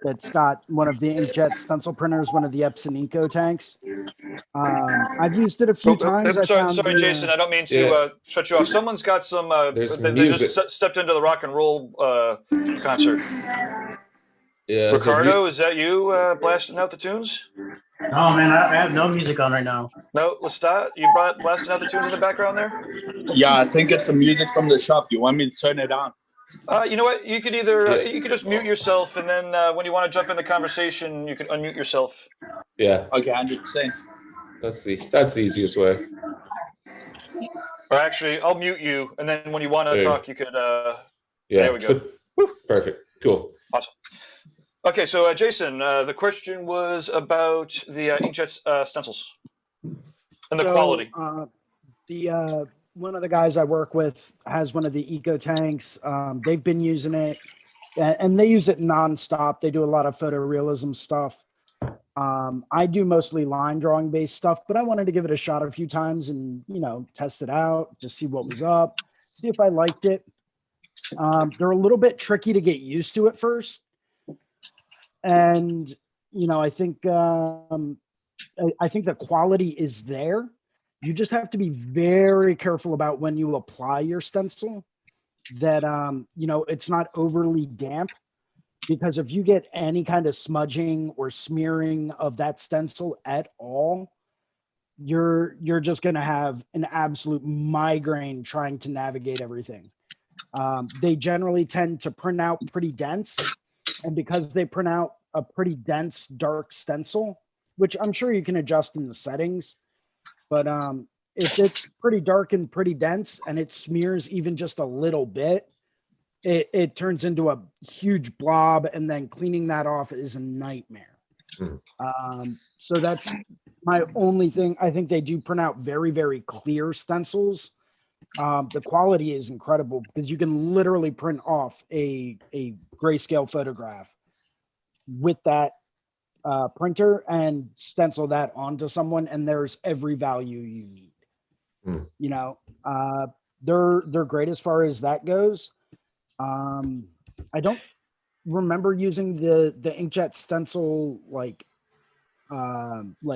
that's got one of the inkjet stencil printers, one of the Epson Eco tanks. I've used it a few times. Sorry, Jason. I don't mean to shut you off. Someone's got some. They just stepped into the rock and roll concert. Yeah, Ricardo, is that you blasting out the tunes? Oh man, I have no music on right now. No, Lestat, you blasting out the tunes in the background there? Yeah, I think it's the music from the shop. You want me to turn it on? You know what? You could either you could just mute yourself, and then when you want to jump in the conversation, you can unmute yourself. Yeah. Okay, 100%. That's the easiest way. Or actually, I'll mute you, and then when you want to talk, you could. Yeah. There we go. Perfect. Cool. Awesome. Okay, so Jason, the question was about the inkjet stencils and the quality. One of the guys I work with has one of the Eco tanks. They've been using it, and they use it nonstop. They do a lot of photorealism stuff. I do mostly line drawing based stuff, but I wanted to give it a shot a few times and test it out, just see what was up, see if I liked it. They're a little bit tricky to get used to at first. And I think the quality is there. You just have to be very careful about when you apply your stencil that it's not overly damp, because if you get any kind of smudging or smearing of that stencil at all, you're just going to have an absolute migraine trying to navigate everything. They generally tend to print out pretty dense. And because they print out a pretty dense, dark stencil, which I'm sure you can adjust in the settings, but if it's pretty dark and pretty dense and it smears even just a little bit, it turns into a huge blob, and then cleaning that off is a nightmare. So that's my only thing. I think they do print out very, very clear stencils. The quality is incredible because you can literally print off a grayscale photograph with that printer and stencil that onto someone, and there's every value you need. They're great as far as that goes. I don't remember using the inkjet stencil like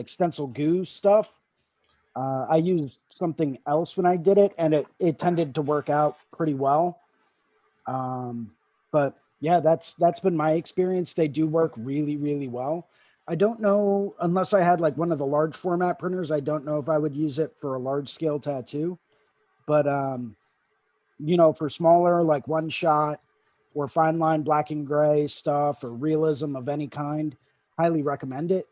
stencil goo stuff. I used something else when I did it, and it tended to work out pretty well. But Yeah, that's been my experience. They do work really, really well. I don't know, unless I had like one of the large format printers, I don't know if I would use it for a large scale tattoo. But you know, for smaller, like one shot or fine line black and gray stuff or realism of any kind, highly recommend it.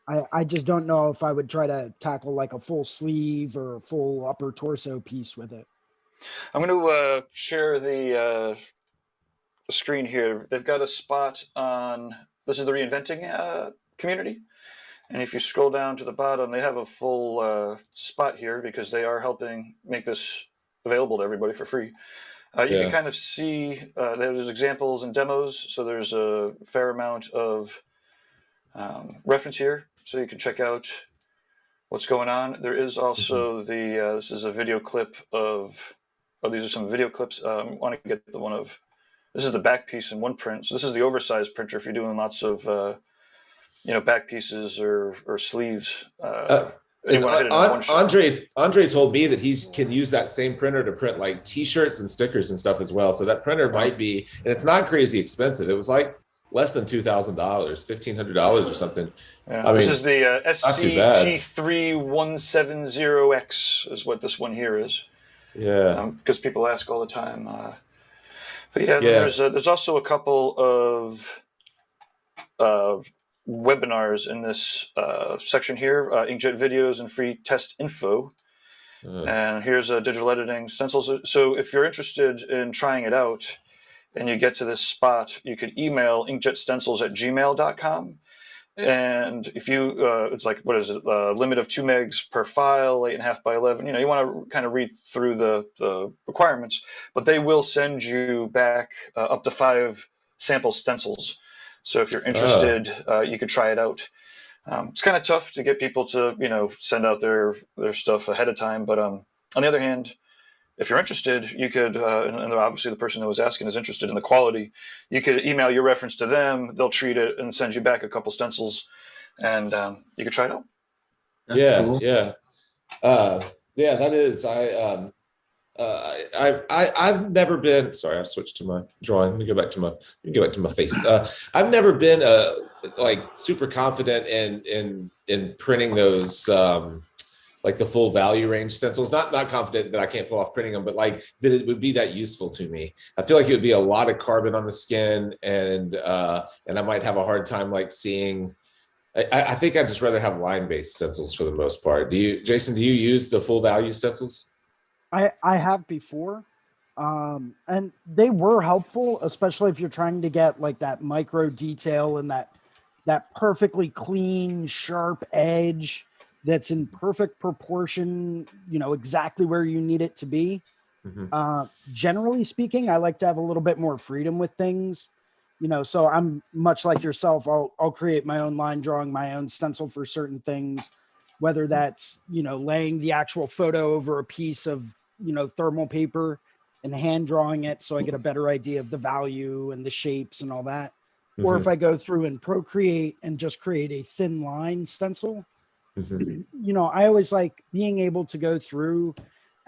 I just don't know if I would try to tackle like a full sleeve or a full upper torso piece with it. I'm going to share the screen here. They've got a spot on, this is the Reinventing community. And if you scroll down to the bottom, they have a full spot here because they are helping make this available to everybody for free. You can kind of see there's examples and demos. So there's a fair amount of reference here. So you can check out what's going on. There is also this is a video clip of, these are some video clips. I want to get the one of, this is the back piece in one print. So this is the oversized printer if you're doing lots of, back pieces or sleeves. Andre told me that he can use that same printer to print like T-shirts and stickers and stuff as well. So that printer might be, and it's not crazy expensive. It was like less than $2,000, $1,500 or something. Yeah. This is the SCT3170X is what this one here is. Yeah, because people ask all the time. There's also a couple of webinars in this section here, inkjet videos and free test info. And here's digital editing stencils. So if you're interested in trying it out and you get to this spot, you could email inkjetstencils@gmail.com. And if you, it's like, what is it? Limit of 2 megs per file, 8.5 by 11. You want to kind of read through the requirements, but they will send you back up to 5 sample stencils. So if you're interested, you could try it out. It's kind of tough to get people to, send out their stuff ahead of time. But on the other hand, if you're interested, you could, and obviously the person that was asking is interested in the quality, you could email your reference to them. They'll treat it and send you back a couple stencils, and you could try it out. That's cool. That is. I've never been. Sorry, I switched to my drawing. Let me go back to my face. I've never been like super confident in printing those like the full value range stencils. Not confident that I can't pull off printing them, but like that it would be that useful to me. I feel like it would be a lot of carbon on the skin, and I might have a hard time like seeing. I think I'd just rather have line-based stencils for the most part. Jason, do you use the full value stencils? I have before, and they were helpful, especially if you're trying to get like that micro detail and that perfectly clean, sharp edge that's in perfect proportion, exactly where you need it to be. Generally speaking, I like to have a little bit more freedom with things, so I'm much like yourself. I'll create my own line drawing, my own stencil for certain things, whether that's, laying the actual photo over a piece of, thermal paper and hand drawing it so I get a better idea of the value and the shapes and all that. Or if I go through and Procreate and just create a thin line stencil, I always like being able to go through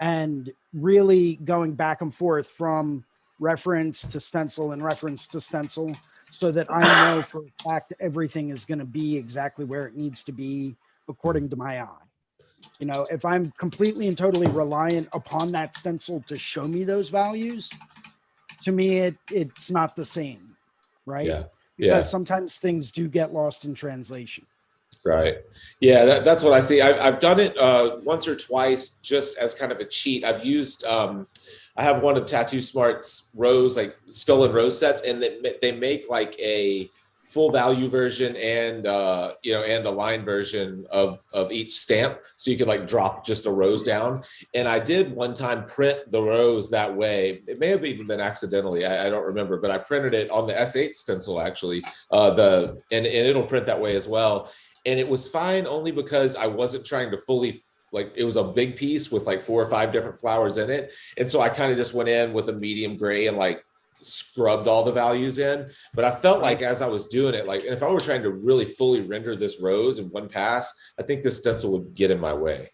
and really going back and forth from reference to stencil and reference to stencil so that I know for a fact everything is going to be exactly where it needs to be according to my eye. If I'm completely and totally reliant upon that stencil to show me those values, to me, it's not the same, right? Yeah. Because sometimes things do get lost in translation. Right. Yeah, that's what I see. I've done it once or twice just as kind of a cheat. I've used, I have one of Tattoo Smart's rose, like skull and rose sets, and they make like a full value version and and a line version of each stamp, so you could like drop just a rose down. And I did one time print the rose that way. It may have even been accidentally, I don't remember, but I printed it on the S8 stencil actually, and it'll print that way as well. And it was fine only because I wasn't trying to fully, like, it was a big piece with like 4 or 5 different flowers in it, and so I kind of just went in with a medium gray and like scrubbed all the values in. But I felt like as I was doing it, like, if I were trying to really fully render this rose in one pass, I think this stencil would get in my way.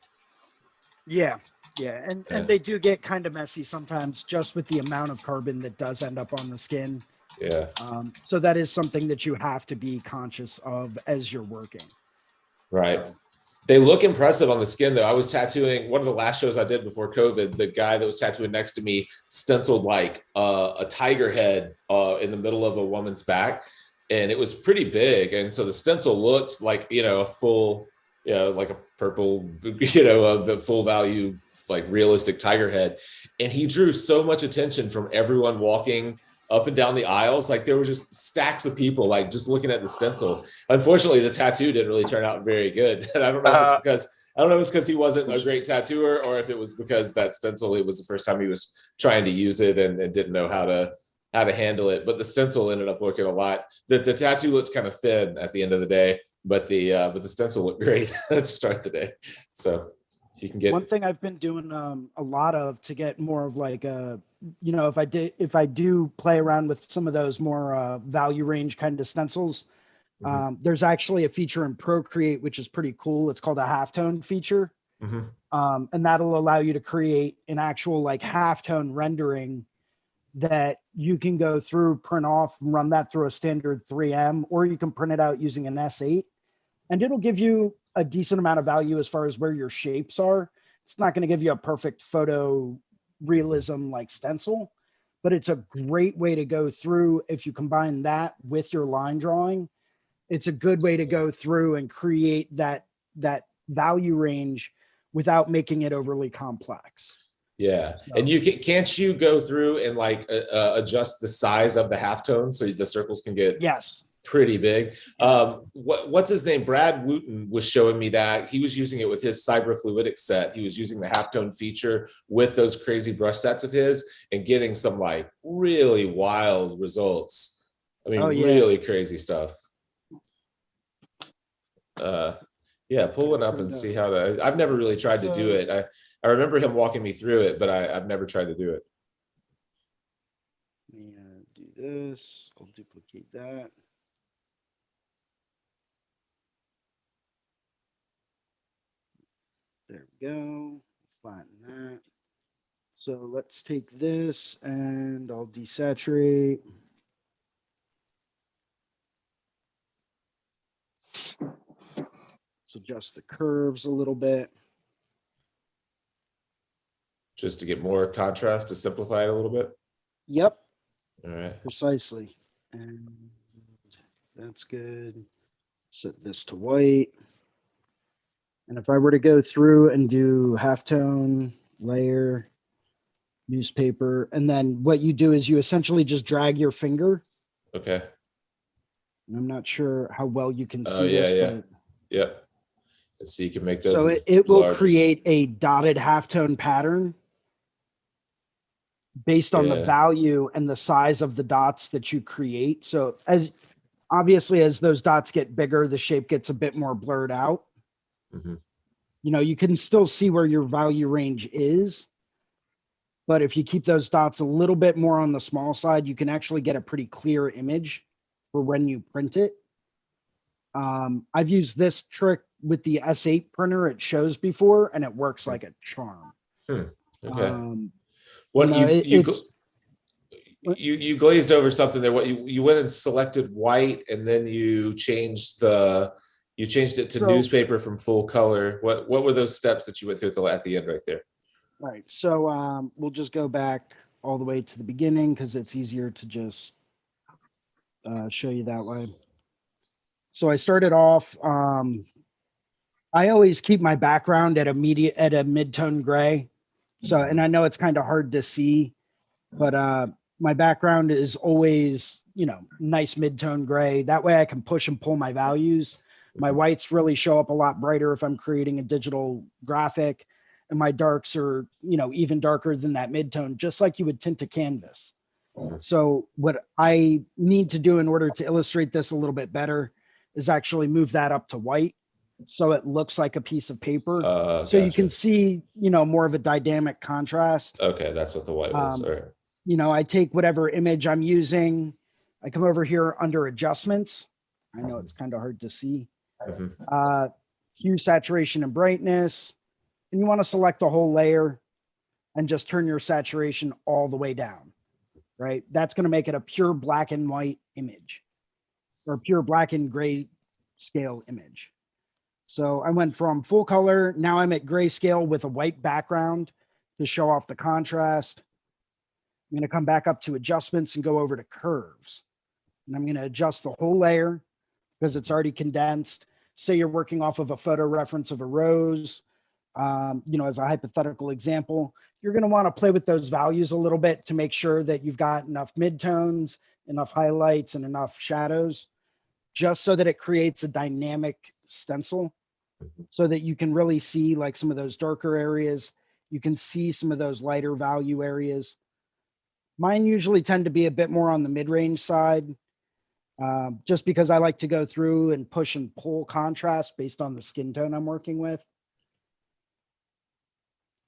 Yeah, and they do get kind of messy sometimes, just with the amount of carbon that does end up on the skin. Yeah. So that is something that you have to be conscious of as you're working. Right. So, They look impressive on the skin, though. I was tattooing one of the last shows I did before COVID. The guy that was tattooing next to me stenciled like a tiger head in the middle of a woman's back, and it was pretty big. And so the stencil looked like, you know, a full, you know, like a purple, you know, of the full value, like realistic tiger head. And he drew so much attention from everyone walking up and down the aisles. Like there were just stacks of people like just looking at the stencil. Unfortunately, the tattoo didn't really turn out very good. And I don't know if it's because he wasn't a great tattooer, or if it was because that stencil, it was the first time he was trying to use it and didn't know how to handle it. But the stencil ended up looking a lot. The tattoo looked kind of thin at the end of the day, but the stencil looked great to start the day. So if you can get one thing I've been doing a lot of to get more of like a, you know, if I do play around with some of those more value range kind of stencils, there's actually a feature in Procreate which is pretty cool. It's called a halftone feature, and that'll allow you to create an actual like halftone rendering that you can go through, print off, and run that through a standard 3M, or you can print it out using an S8, and it'll give you a decent amount of value as far as where your shapes are. It's not going to give you a perfect photo realism like stencil, but it's a great way to go through. If you combine that with your line drawing, it's a good way to go through and create that value range without making it overly complex. Yeah. So, And can't you go through and like adjust the size of the halftone so the circles can get pretty big? What's his name? Brad Wooten was showing me that he was using it with his cyberfluidic set. He was using the halftone feature with those crazy brush sets of his and getting some like really wild results. I mean, really crazy stuff. Yeah, pull one up and see how to. I've never really tried to do it. I remember him walking me through it, but I've never tried to do it. Let me do this. I'll duplicate that. There we go. Flatten that. So let's take this and I'll desaturate. Let's adjust the curves a little bit. Just to get more contrast, to simplify it a little bit? Yep. All right. Precisely. And that's good. Set this to white. And if I were to go through and do halftone, layer, newspaper, and then what you do is you essentially just drag your finger. Okay. And I'm not sure how well you can see this. But yep. And so you can make those. So it will create a dotted halftone pattern based on the value and the size of the dots that you create. So obviously as those dots get bigger, the shape gets a bit more blurred out. You know, you can still see where your value range is, but if you keep those dots a little bit more on the small side, you can actually get a pretty clear image for when you print it. I've used this trick with the S8 printer it shows before, and it works like a charm. Okay. What you glazed over something there. What you went and selected white, and then you changed it to newspaper from full color. What were those steps that you went through at the end right there? Right. So we'll just go back all the way to the beginning because it's easier to just show you that way. So I started off. I always keep my background at a mid-tone gray. So, and I know it's kind of hard to see, but my background is always, you know, nice mid-tone gray. That way I can push and pull my values. My whites really show up a lot brighter if I'm creating a digital graphic, and my darks are, you know, even darker than that mid-tone, just like you would tint a canvas. So what I need to do in order to illustrate this a little bit better is actually move that up to white, so it looks like a piece of paper. So you can see, you know, more of a dynamic contrast. Okay, that's what the white was. All right. You know, I take whatever image I'm using, I come over here under adjustments. I know it's kind of hard to see. Hue, saturation, and brightness. And you want to select the whole layer and just turn your saturation all the way down. right? That's going to make it a pure black and white image or pure black and gray scale image. So I went from full color. Now I'm at grayscale with a white background to show off the contrast. I'm going to come back up to adjustments and go over to curves. And I'm going to adjust the whole layer because it's already condensed. Say you're working off of a photo reference of a rose, you know, as a hypothetical example, you're going to want to play with those values a little bit to make sure that you've got enough midtones, enough highlights, and enough shadows, just so that it creates a dynamic stencil so that you can really see like some of those darker areas. You can see some of those lighter value areas. Mine usually tend to be a bit more on the mid-range side, just because I like to go through and push and pull contrast based on the skin tone I'm working with.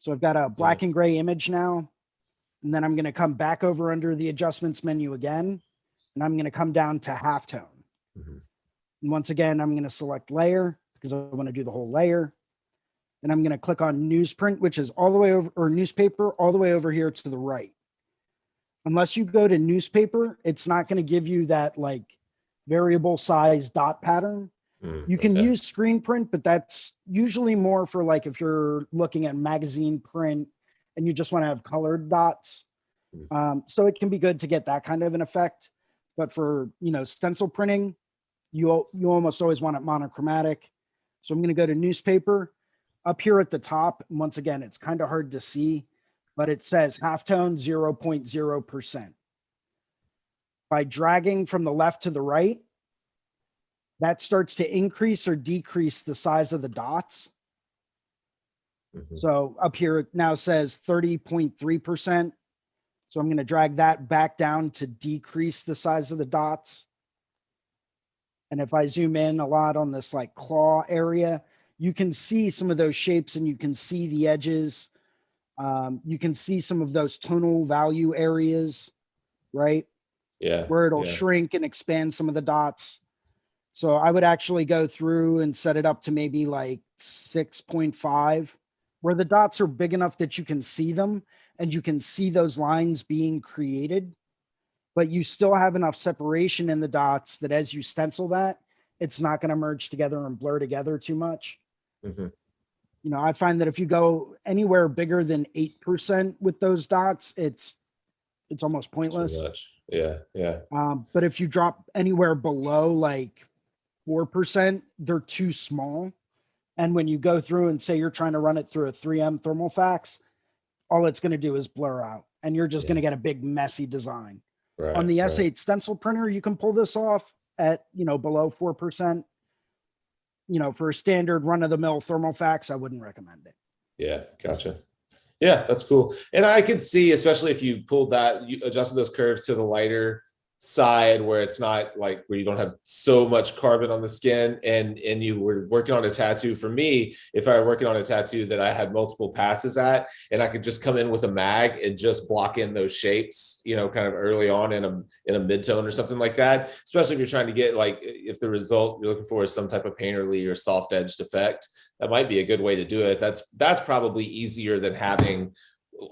So I've got a black and gray image now, and then I'm going to come back over under the adjustments menu again, and I'm going to come down to halftone. And once again, I'm going to select layer because I want to do the whole layer. And I'm going to click on newsprint, which is all the way over, or newspaper, all the way over here to the right. Unless you go to newspaper, it's not going to give you that like variable size dot pattern. You can use screen print, but that's usually more for like if you're looking at magazine print and you just want to have colored dots. So it can be good to get that kind of an effect. But for, you know, stencil printing, you almost always want it monochromatic. So I'm going to go to newspaper up here at the top. And once again, it's kind of hard to see, but it says halftone 0.0%. By dragging from the left to the right, that starts to increase or decrease the size of the dots. So up here it now says 30.3%. So I'm going to drag that back down to decrease the size of the dots. And if I zoom in a lot on this like claw area, you can see some of those shapes and you can see the edges. You can see some of those tonal value areas, right? Yeah. Where it'll shrink and expand some of the dots. So I would actually go through and set it up to maybe like 6.5, where the dots are big enough that you can see them and you can see those lines being created, but you still have enough separation in the dots that as you stencil that, it's not going to merge together and blur together too much. You know, I find that if you go anywhere bigger than 8% with those dots, it's almost pointless. Too much. Yeah. But if you drop anywhere below like 4%, they're too small. And when you go through and say you're trying to run it through a 3M thermal fax, all it's going to do is blur out and you're just going to get a big messy design. On the S8 stencil printer, you can pull this off at, you know, below 4%. You know, for a standard run of the mill thermal fax, I wouldn't recommend it. Yeah, gotcha. Yeah, that's cool. And I could see, especially if you pulled that, you adjusted those curves to the lighter side where it's not like where you don't have so much carbon on the skin and you were working on a tattoo. For me, if I were working on a tattoo that I had multiple passes at and I could just come in with a mag and just block in those shapes, you know, kind of early on in a mid-tone or something like that, especially if you're trying to get like, if the result you're looking for is some type of painterly or soft edged effect, that might be a good way to do it. That's probably easier than having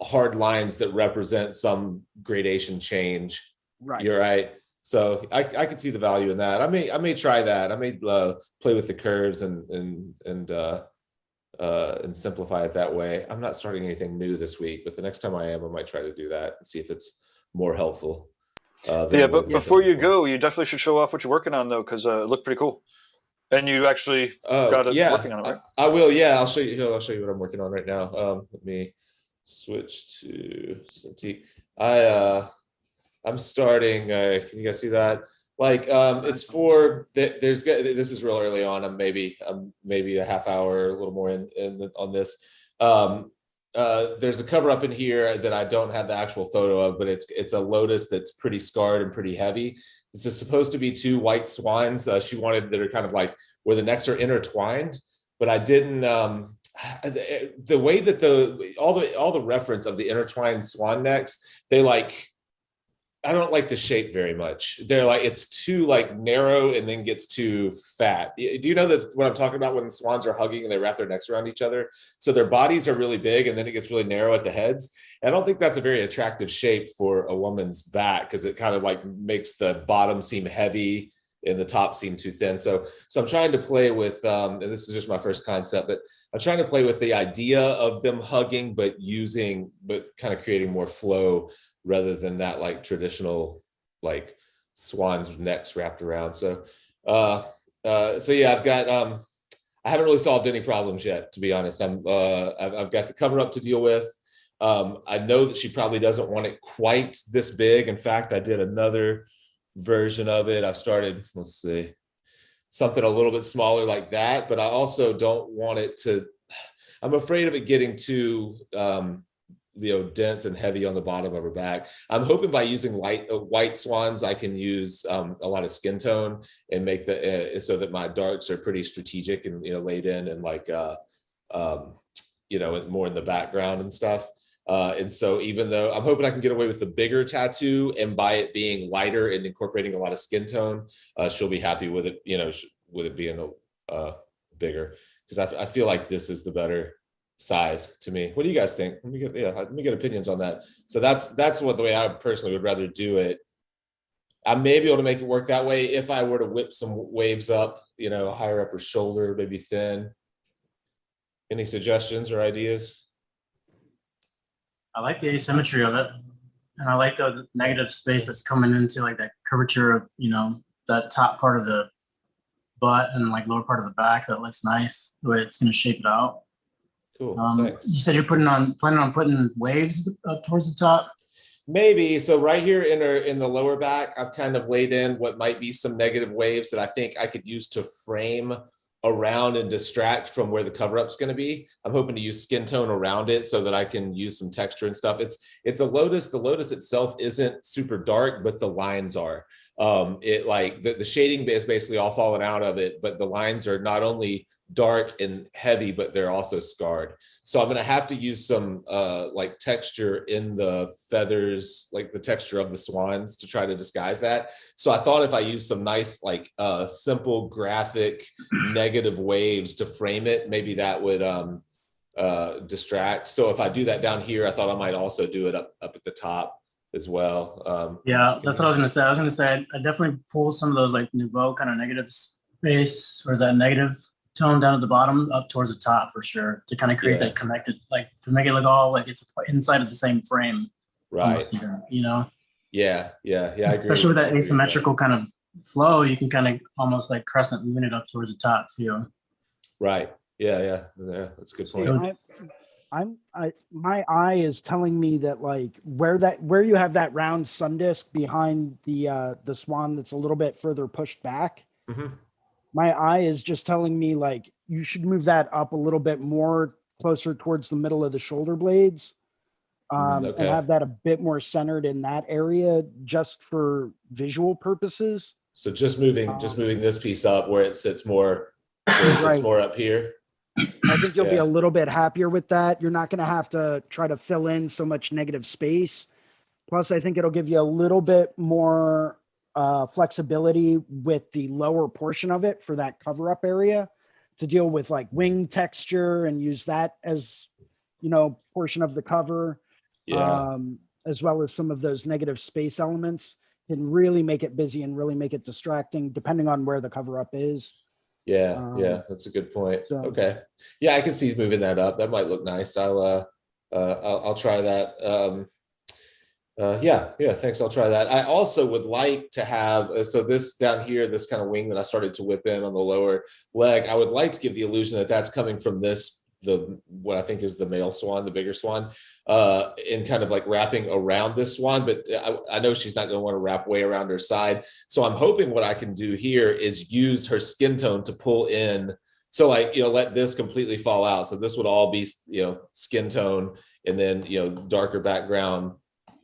hard lines that represent some gradation change. Right. You're right. So I could see the value in that. I may try that. I may play with the curves and simplify it that way. I'm not starting anything new this week, but the next time I am, I might try to do that and see if it's more helpful. Yeah, but before you go, you definitely should show off what you're working on though, because it looked pretty cool. And you actually got it working on it, right? I will. Yeah, I'll show you what I'm working on right now. Let me switch to Cintiq. I'm starting. Can you guys see that? Like, it's for this is real early on. I'm maybe a half hour, a little more on this. There's a cover up in here that I don't have the actual photo of, but it's a lotus that's pretty scarred and pretty heavy. This is supposed to be two white swans. She wanted that are kind of like where the necks are intertwined, but I didn't. The way that all the reference of the intertwined swan necks, they like. I don't like the shape very much. They're like, it's too like narrow and then gets too fat. Do you know that what I'm talking about when swans are hugging and they wrap their necks around each other? So their bodies are really big and then it gets really narrow at the heads. And I don't think that's a very attractive shape for a woman's back because it kind of like makes the bottom seem heavy and the top seem too thin. So I'm trying to play with, and this is just my first concept, but I'm trying to play with the idea of them hugging, but kind of creating more flow rather than that like traditional like swans necks wrapped around. So yeah, I've got I haven't really solved any problems yet, to be honest. I've got the cover up to deal with. I know that she probably doesn't want it quite this big. In fact, I did another version of it. I started, let's see, something a little bit smaller like that, but I also don't want it to, I'm afraid of it getting too dense and heavy on the bottom of her back. I'm hoping by using white swans, I can use a lot of skin tone and make so that my darks are pretty strategic and laid in and like more in the background and stuff. And so even though I'm hoping I can get away with the bigger tattoo and by it being lighter and incorporating a lot of skin tone, she'll be happy with it, with it being bigger, because I feel like this is the better size to me. What do you guys think? Let me get opinions on that. So that's what the way I personally would rather do it. I may be able to make it work that way if I were to whip some waves up, higher up her shoulder, maybe thin. Any suggestions or ideas? I like the asymmetry of it, and I like the negative space that's coming into like that curvature of that top part of the butt and like lower part of the back. That looks nice the way it's going to shape it out. Cool. You said you're planning on putting waves up towards the top. Maybe. So right here in the lower back, I've kind of laid in what might be some negative waves that I think I could use to frame around and distract from where the cover up's going to be. I'm hoping to use skin tone around it so that I can use some texture and stuff. It's a lotus. The lotus itself isn't super dark, but the lines are. It like the shading is basically all fallen out of it, but the lines are not only dark and heavy, but they're also scarred. So I'm going to have to use some like texture in the feathers, like the texture of the swans, to try to disguise that. So I thought if I use some nice like simple graphic negative waves to frame it, maybe that would distract. So if I do that down here, I thought I might also do it up at the top as well. Yeah, that's what I was going to say. I was going to say I definitely pull some of those like Nouveau kind of negative space or that negative tone down at the bottom up towards the top for sure, to kind of create that connected, like to make it look all like it's inside of the same frame. Right. Almost even, Yeah. Especially with that asymmetrical kind of flow, you can kind of almost like crescent moving it up towards the top too. Right. Yeah. That's a good point. My eye is telling me that like where you have that round sun disc behind the swan that's a little bit further pushed back. Mm-hmm. My eye is just telling me like you should move that up a little bit more closer towards the middle of the shoulder blades, and have that a bit more centered in that area just for visual purposes. So just moving this piece up where it sits more, more up here. I think you'll be a little bit happier with that. You're not going to have to try to fill in so much negative space. Plus, I think it'll give you a little bit more flexibility with the lower portion of it for that cover up area to deal with like wing texture and use that as, portion of the cover, as well as some of those negative space elements can really make it busy and really make it distracting depending on where the cover up is. Yeah, that's a good point. Okay. Yeah, I can see moving that up. That might look nice. I'll try that. Thanks. I'll try that. I also would like to have, so this down here, this kind of wing that I started to whip in on the lower leg, I would like to give the illusion that that's coming from what I think is the male swan, the bigger swan, and kind of like wrapping around this swan, but I know she's not going to want to wrap way around her side. So I'm hoping what I can do here is use her skin tone to pull in. So like, let this completely fall out. So this would all be, skin tone and then, darker background,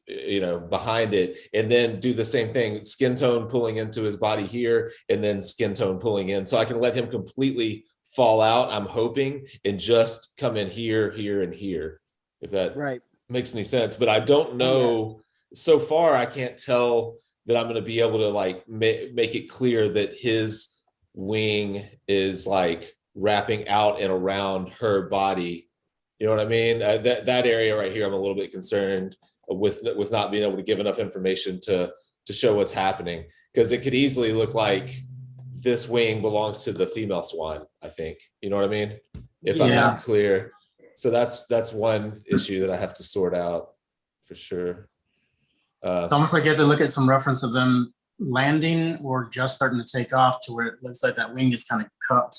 behind it, and then do the same thing, skin tone pulling into his body here, and then skin tone pulling in. So I can let him completely fall out, I'm hoping, and just come in here, and here, if that makes any sense. But I don't know so far I can't tell that I'm going to be able to like make it clear that his wing is like wrapping out and around her body. You know what I mean? That area right here, I'm a little bit concerned with not being able to give enough information to show what's happening, because it could easily look like this wing belongs to the female swan, I think. You know what I mean? If I'm not clear. So that's one issue that I have to sort out for sure. It's almost like you have to look at some reference of them landing or just starting to take off to where it looks like that wing is kind of cupped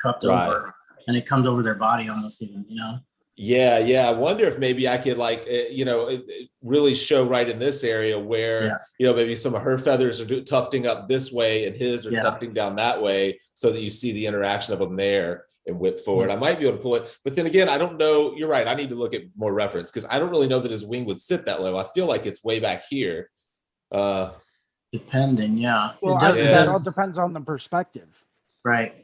Right. over, and it comes over their body almost even, you know? Yeah. I wonder if maybe I could like, really show right in this area where, maybe some of her feathers are tufting up this way and his are tufting down that way, so that you see the interaction of them there and whip forward. I might be able to pull it, but then again, I don't know. You're right. I need to look at more reference, because I don't really know that his wing would sit that low. I feel like it's way back here. Depending, yeah. Well, It that all depends on the perspective. Right.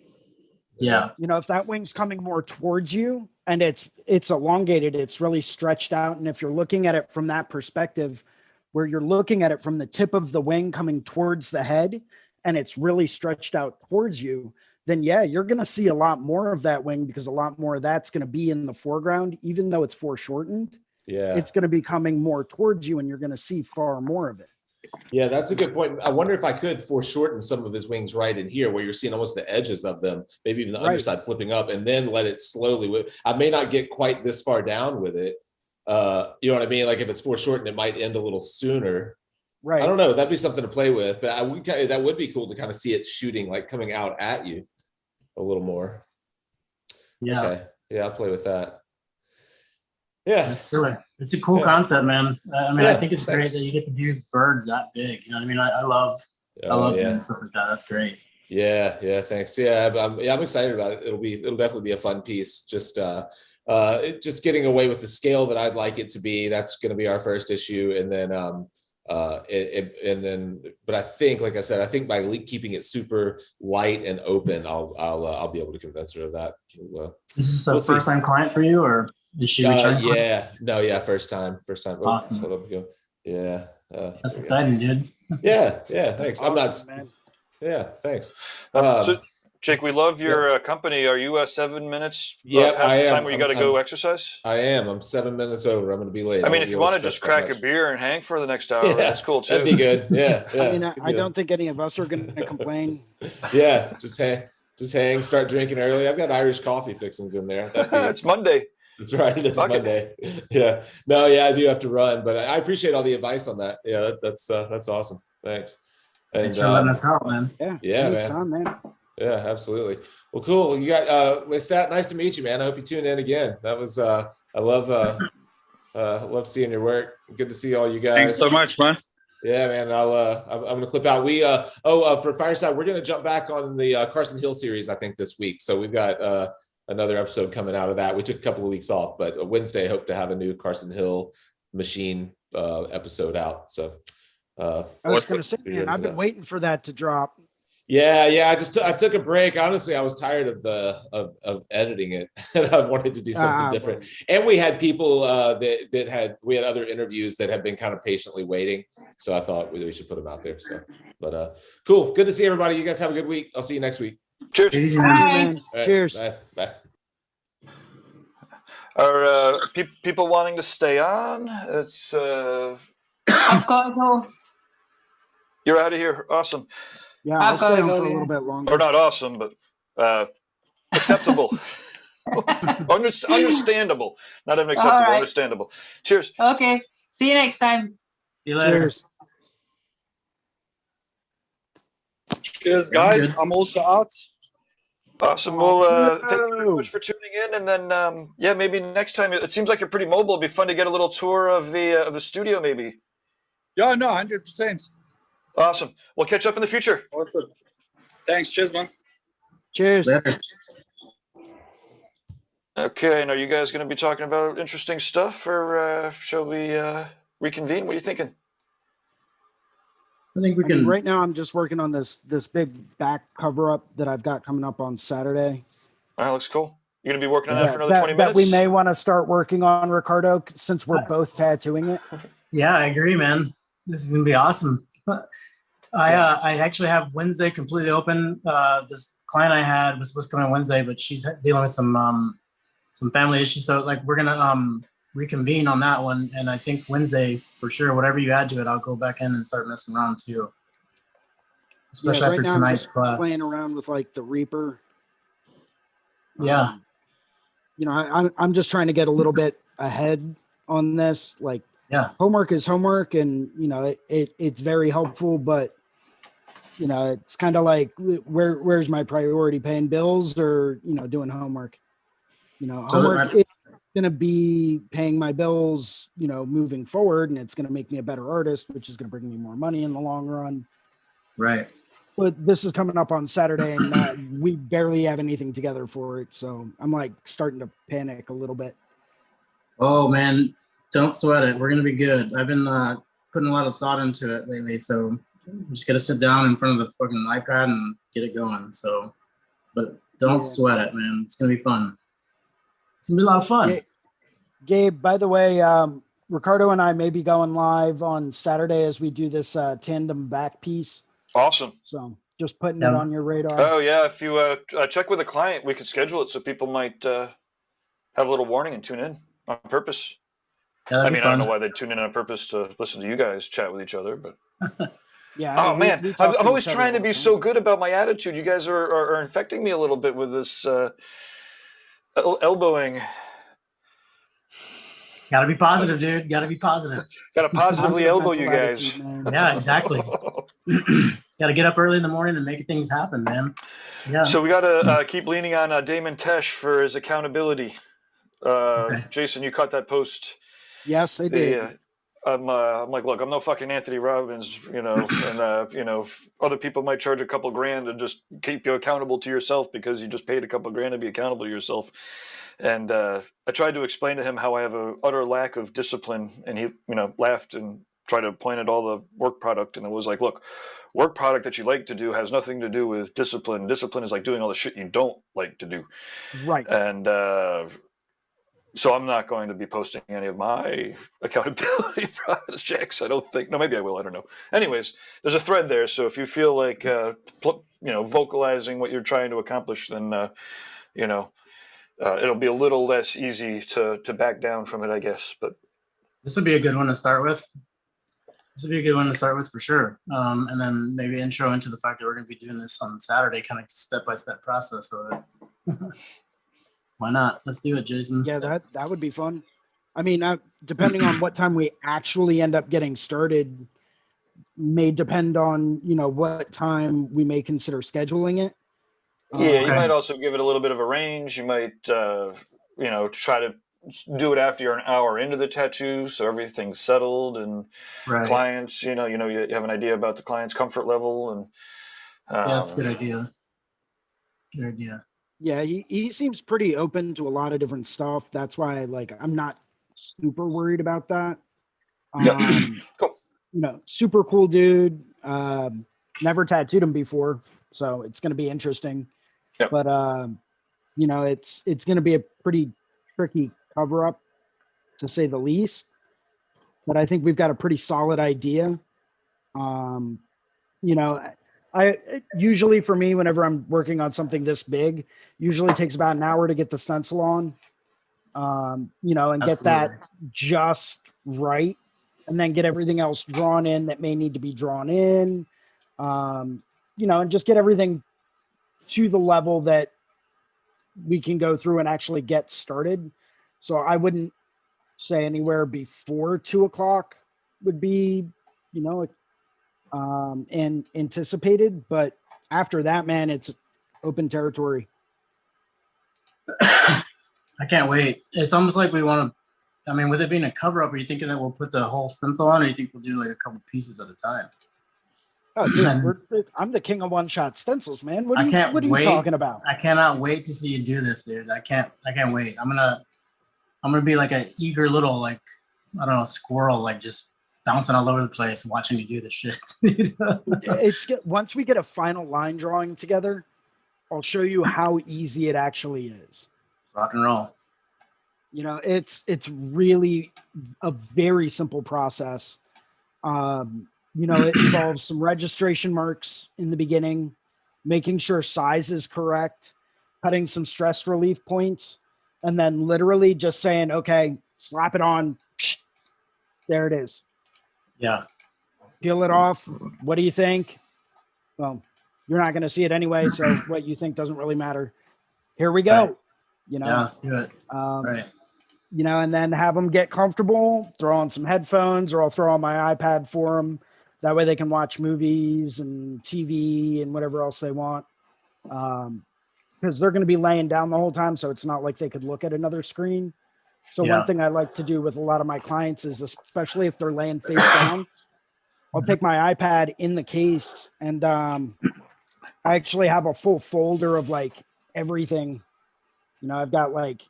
Yeah. You know, if that wing's coming more towards you and it's elongated, it's really stretched out. And if you're looking at it from that perspective, where you're looking at it from the tip of the wing coming towards the head, and it's really stretched out towards you, then you're going to see a lot more of that wing, because a lot more of that's going to be in the foreground, even though it's foreshortened. Yeah. It's going to be coming more towards you, and you're going to see far more of it. Yeah, that's a good point. I wonder if I could foreshorten some of his wings right in here, where you're seeing almost the edges of them, maybe even the underside flipping up, and then let it slowly. I may not get quite this far down with it. You know what I mean? Like if it's foreshortened, it might end a little sooner. Right. I don't know. That'd be something to play with, but that would be cool to kind of see it shooting, like coming out at you a little more. Yeah. Okay. Yeah, I'll play with that. Yeah. It's a cool concept, man. I mean, I think it's great thanks. that you get to do birds that big. You know what I mean? I love doing stuff like that. That's great. Yeah, thanks. Yeah, I'm excited about it. It'll definitely be a fun piece. Just getting away with the scale that I'd like it to be. That's going to be our first issue, and then but I think, like I said, I think by keeping it super light and open, I'll be able to convince her of that. Is this a first time client for you, or is she returning? First time. Awesome. Yeah. That's exciting, dude. Yeah. Thanks. I'm not. Man. Yeah. Thanks. So, Jake, we love your company. Are you 7 minutes past I the am. time where you got to go exercise? I am. I'm 7 minutes over. I'm going to be late. I mean, if you want to just crack a beer and hang for the next hour, that's cool too. That'd be good. Yeah. I mean, I don't think any of us are going to complain. Yeah. Just hang, start drinking early. I've got Irish coffee fixings in there. It's Monday. That's right. It's Monday. Yeah. No, I do have to run, but I appreciate all the advice on that. Yeah. That's awesome. Thanks. And, thanks for letting us help, man. Yeah, man. Yeah, absolutely. Well, cool. You got Lestat. Nice to meet you, man. I hope you tuned in again. That was I love seeing your work. Good to see all you guys. Thanks so much, man. Yeah, man. I'm gonna clip out. We for Fireside, we're gonna jump back on the Carson Hill series, I think, this week. So we've got another episode coming out of that. We took a couple of weeks off, but Wednesday hope to have a new Carson Hill machine episode out. So I was going to say, man, I've been waiting for that to drop. Yeah. I took a break. Honestly, I was tired of editing it, and I wanted to do something different. And we had people we had other interviews that have been kind of patiently waiting. So I thought we should put them out there. So, but cool. Good to see everybody. You guys have a good week. I'll see you next week. Cheers. Easy, Man. Right, Cheers. Bye. Are people wanting to stay on? It's I've got to go. you're out of here. Awesome. Yeah, I'll I've gotta stay on go, for a yeah. little bit longer. Or not awesome, but acceptable. Understandable. Not even acceptable. All right. Understandable. Cheers. Okay. See you next time. See you later. Cheers. Cheers, guys. I'm also out. Awesome. Well, thank you very much for tuning in, and then maybe next time. It seems like you're pretty mobile. It'd be fun to get a little tour of the studio, maybe. Yeah, no, 100%. Awesome. We'll catch up in the future. Awesome. Thanks. Cheers, man. Cheers. Later. Okay. And are you guys going to be talking about interesting stuff, or shall we reconvene? What are you thinking? I think we I mean, can. right now, I'm just working on this big back cover up that I've got coming up on Saturday. That looks cool. You're going to be working on that for another 20 that minutes? we may want to start working on, Ricardo, since we're both tattooing it. Yeah, I agree, man. This is gonna be awesome. I actually have Wednesday completely open. This client I had was supposed to come on Wednesday, but she's dealing with some family issues. So like we're gonna reconvene on that one. And I think Wednesday for sure, whatever you add to it, I'll go back in and start messing around too. Especially right after now I'm tonight's just class. playing around with like the Reaper. Yeah. You know, I'm just trying to get a little bit ahead on this. Like, Yeah. homework is homework, and you know, it's very helpful, but you know, it's kind of like where's my priority, paying bills or, you know, doing homework? You know, So homework is going to be paying my bills, you know, moving forward, and it's going to make me a better artist, which is going to bring me more money in the long run. Right. But this is coming up on Saturday, and we barely have anything together for it, so I'm like starting to panic a little bit. Oh man, don't sweat it. We're gonna be good. I've been putting a lot of thought into it lately, so I'm just gotta sit down in front of the fucking iPad and get it going. So, but don't sweat it, man. It's gonna be fun. It's gonna be a lot of fun. Gabe, by the way, Ricardo and I may be going live on Saturday as we do this tandem back piece. Awesome. So just putting it on your radar. Oh yeah, if you check with a client, we could schedule it so people might have a little warning and tune in on purpose. Yeah, I mean, I don't know why they'd tune in on purpose to listen to you guys chat with each other, but yeah. Oh man, I'm always trying to be so good about my attitude. You guys are infecting me a little bit with this elbowing. Gotta be positive, dude. Gotta be positive. Gotta positively elbow you guys. Yeah, exactly. Gotta get up early in the morning and make things happen, man. Yeah. So we gotta keep leaning on Damon Tesh for his accountability. Okay. Jason, you caught that post. Yes, I did. I'm like, look, I'm no fucking Anthony Robbins, you know, and you know, other people might charge a couple grand to just keep you accountable to yourself because you just paid a couple grand to be accountable to yourself. And I tried to explain to him how I have an utter lack of discipline, and he, you know, laughed and tried to point at all the work product, and it was like, look, work product that you like to do has nothing to do with discipline. Discipline is like doing all the shit you don't like to do. Right. And so I'm not going to be posting any of my accountability projects. I don't think. No, maybe I will. I don't know. Anyways, there's a thread there. So if you feel like, you know, vocalizing what you're trying to accomplish, then, you know, it'll be a little less easy to back down from it, I guess. But this would be a good one to start with. This would be a good one to start with for sure. And then maybe intro into the fact that we're going to be doing this on Saturday, kind of step-by-step process of it. Why not? Let's do it, Jason. Yeah, that would be fun. I mean, depending on what time we actually end up getting started may depend on, you know, what time we may consider scheduling it. Yeah, you might also give it a little bit of a range. You might, you know, try to do it after you're an hour into the tattoo, so everything's settled and clients, you know, you have an idea about the client's comfort level, and yeah, that's a good idea. Good idea. Yeah, he seems pretty open to a lot of different stuff. That's why, like, I'm not super worried about that. Cool. You know, super cool dude. Never tattooed him before, so it's going to be interesting. Yep. But you know, it's going to be a pretty tricky cover up, to say the least. But I think we've got a pretty solid idea. You know, I usually, for me, whenever I'm working on something this big, usually takes about an hour to get the stencil on, you know, and get that just right, and then get everything else drawn in that may need to be drawn in, you know, and just get everything to the level that we can go through and actually get started. So I wouldn't say anywhere before 2 o'clock would be, you know, and anticipated, but after that, man, it's open territory. I can't wait. It's almost like we want to, I mean, with it being a cover up, are you thinking that we'll put the whole stencil on, or you think we'll do like a couple pieces at a time? Oh, dude, I'm the king of one-shot stencils, man. What are you talking about? I cannot wait to see you do this, dude. I can't wait. I'm gonna be like an eager little, like, I don't know, squirrel, like just bouncing all over the place watching you do this shit. Once we get a final line drawing together, I'll show you how easy it actually is. Rock and roll. You know, it's really a very simple process. You know, it involves some registration marks in the beginning, making sure size is correct, cutting some stress relief points, and then literally just saying, okay, slap it on. There it is. Yeah. Peel it off. What do you think? Well, you're not going to see it anyway, so what you think doesn't really matter. Here we go. Right. You know, Yeah, let's do it. right. You know, and then have them get comfortable, throw on some headphones, or I'll throw on my iPad for them. That way they can watch movies and TV and whatever else they want. Because they're going to be laying down the whole time, so it's not like they could look at another screen. So one thing I like to do with a lot of my clients is, especially if they're laying face down, I'll take my iPad in the case, and I actually have a full folder of like everything. You know, I've got like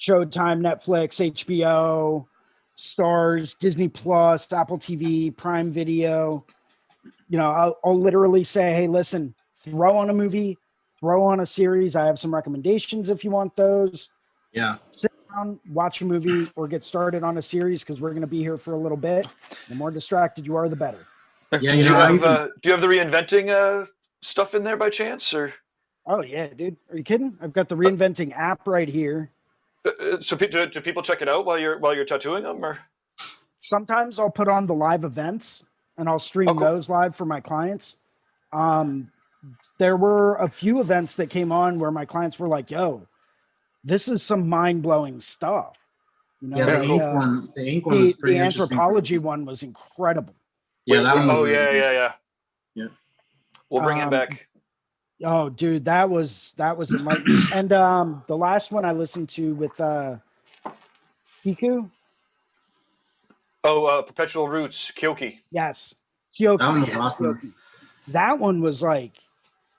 Showtime, Netflix, HBO, Stars, Disney Plus, Apple TV, Prime Video. You know, I'll literally say, hey, listen, throw on a movie, throw on a series. I have some recommendations if you want those. Yeah. Sit down, watch a movie, or get started on a series, because we're going to be here for a little bit. The more distracted you are, the better. Yeah, do you have the reinventing stuff in there by chance, or? Oh yeah, dude. Are you kidding? I've got the Reinventing app right here. So do people check it out while you're tattooing them, or? Sometimes I'll put on the live events and I'll stream cool. those live for my clients. There were a few events that came on where my clients were like, yo, this is some mind-blowing stuff. You know, Yeah, the ink one was pretty the interesting. anthropology one was incredible. Yeah, that one. Oh yeah. Yeah. We'll bring him back. Oh, dude, that was enlightening. And the last one I listened to with Kiku. Oh, Perpetual Roots, Kyoki. Yes, Kyoki. That one was awesome. Kyoki. That one was like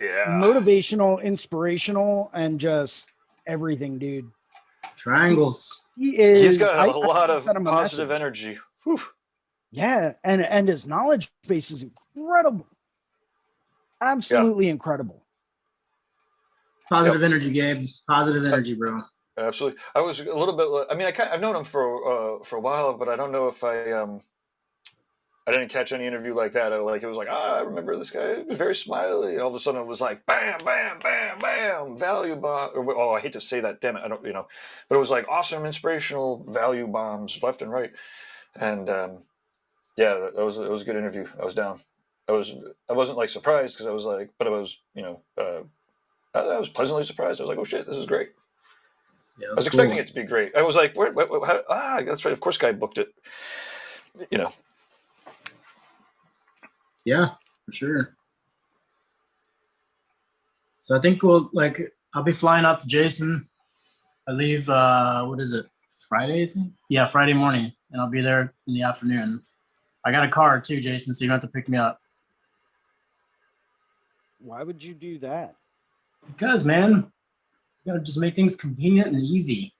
motivational, inspirational, and just everything, dude. Triangles. He's got a lot of positive energy. Whew. Yeah, and his knowledge base is incredible. Absolutely incredible. Positive energy, Gabe. Positive energy, bro. Absolutely. I was a little bit. I mean, I've known him for a while, but I don't know if I didn't catch any interview like that. It was like, I remember this guy. He was very smiley. All of a sudden, it was like, bam, bam, bam, bam, value bomb. Oh, I hate to say that. Damn it, I don't. But it was like awesome, inspirational value bombs left and right, and it was a good interview. I was down. I wasn't like surprised, because I was like, but I was I was pleasantly surprised. I was like, oh shit, this is great. Yeah, I was expecting it to be great. I was like, that's right. Of course, guy booked it. Yeah, for sure. So I think I'll be flying out to Jason. I leave, what is it? Friday, I think? Yeah, Friday morning. And I'll be there in the afternoon. I got a car too, Jason, so you don't have to pick me up. Why would you do that? Because, man, you gotta just make things convenient and easy.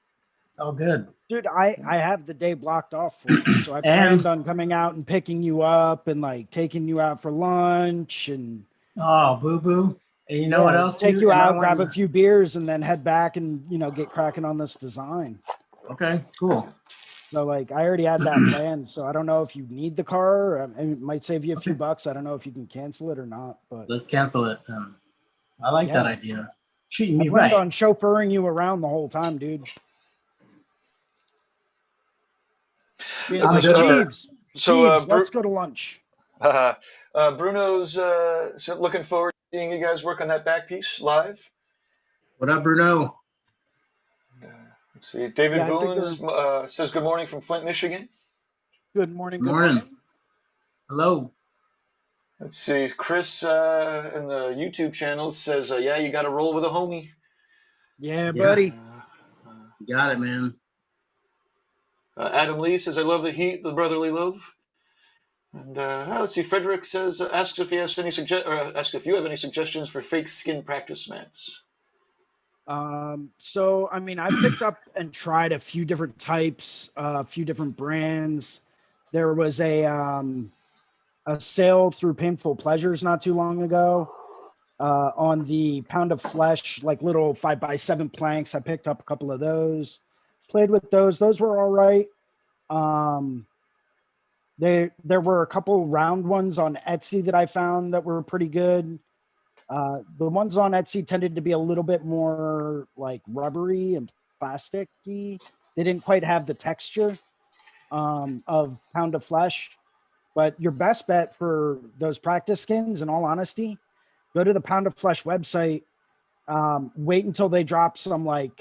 It's all good. Dude, I have the day blocked off for you, so I planned on coming out and picking you up and like taking you out for lunch and. Oh, boo-boo. And you know what else? Take you out, grab a few beers, and then head back and get cracking on this design. Okay, cool. So like I already had that planned, so I don't know if you need the car. It might save you a few bucks. I don't know if you can cancel it or not, but let's cancel it then. I like that idea. Treating me I planned right. on chauffeuring you around the whole time, dude. Jeeves, let's go to lunch. Bruno's looking forward to seeing you guys work on that back piece live. What up, Bruno? Let's see. David Boons says good morning from Flint, Michigan. Good morning. Good morning. Hello. Let's see. Chris in the YouTube channel says, you got to roll with a homie. Yeah, buddy. You got it, man. Adam Lee says, I love the heat, the brotherly love. And let's see. Frederick says, asks if you have any suggestions for fake skin practice mats. So I mean, I picked up and tried a few different types, a few different brands. There was a sale through Painful Pleasures not too long ago on the pound of flesh, like little 5x7 planks. I picked up a couple of those. played with those. Those were all right. There were a couple round ones on Etsy that I found that were pretty good. The ones on Etsy tended to be a little bit more like rubbery and plasticky. They didn't quite have the texture of Pound of Flesh. But your best bet for those practice skins, in all honesty, go to the Pound of Flesh website. Wait until they drop some like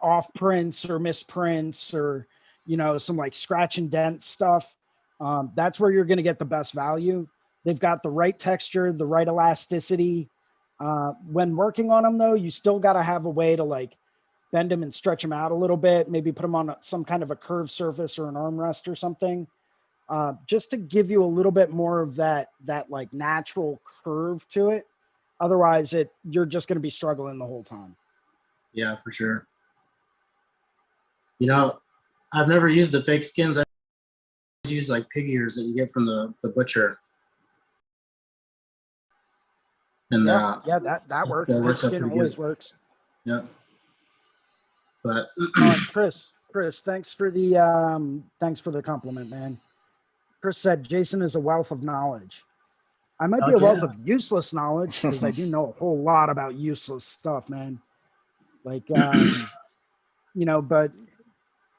off prints or misprints or some like scratch and dent stuff. That's where you're going to get the best value. They've got the right texture, the right elasticity. When working on them, though, you still got to have a way to like bend them and stretch them out a little bit. Maybe put them on some kind of a curved surface or an armrest or something, just to give you a little bit more of that like natural curve to it. Otherwise, you're just going to be struggling the whole time. Yeah, for sure. I've never used the fake skins. I use like pig ears that you get from the butcher. And yeah, that works. That works out Skin pretty always good. works. Yeah. But Chris, thanks for the compliment, man. Chris said Jason is a wealth of knowledge. I might be a wealth of useless knowledge because I do know a whole lot about useless stuff, man. Like, but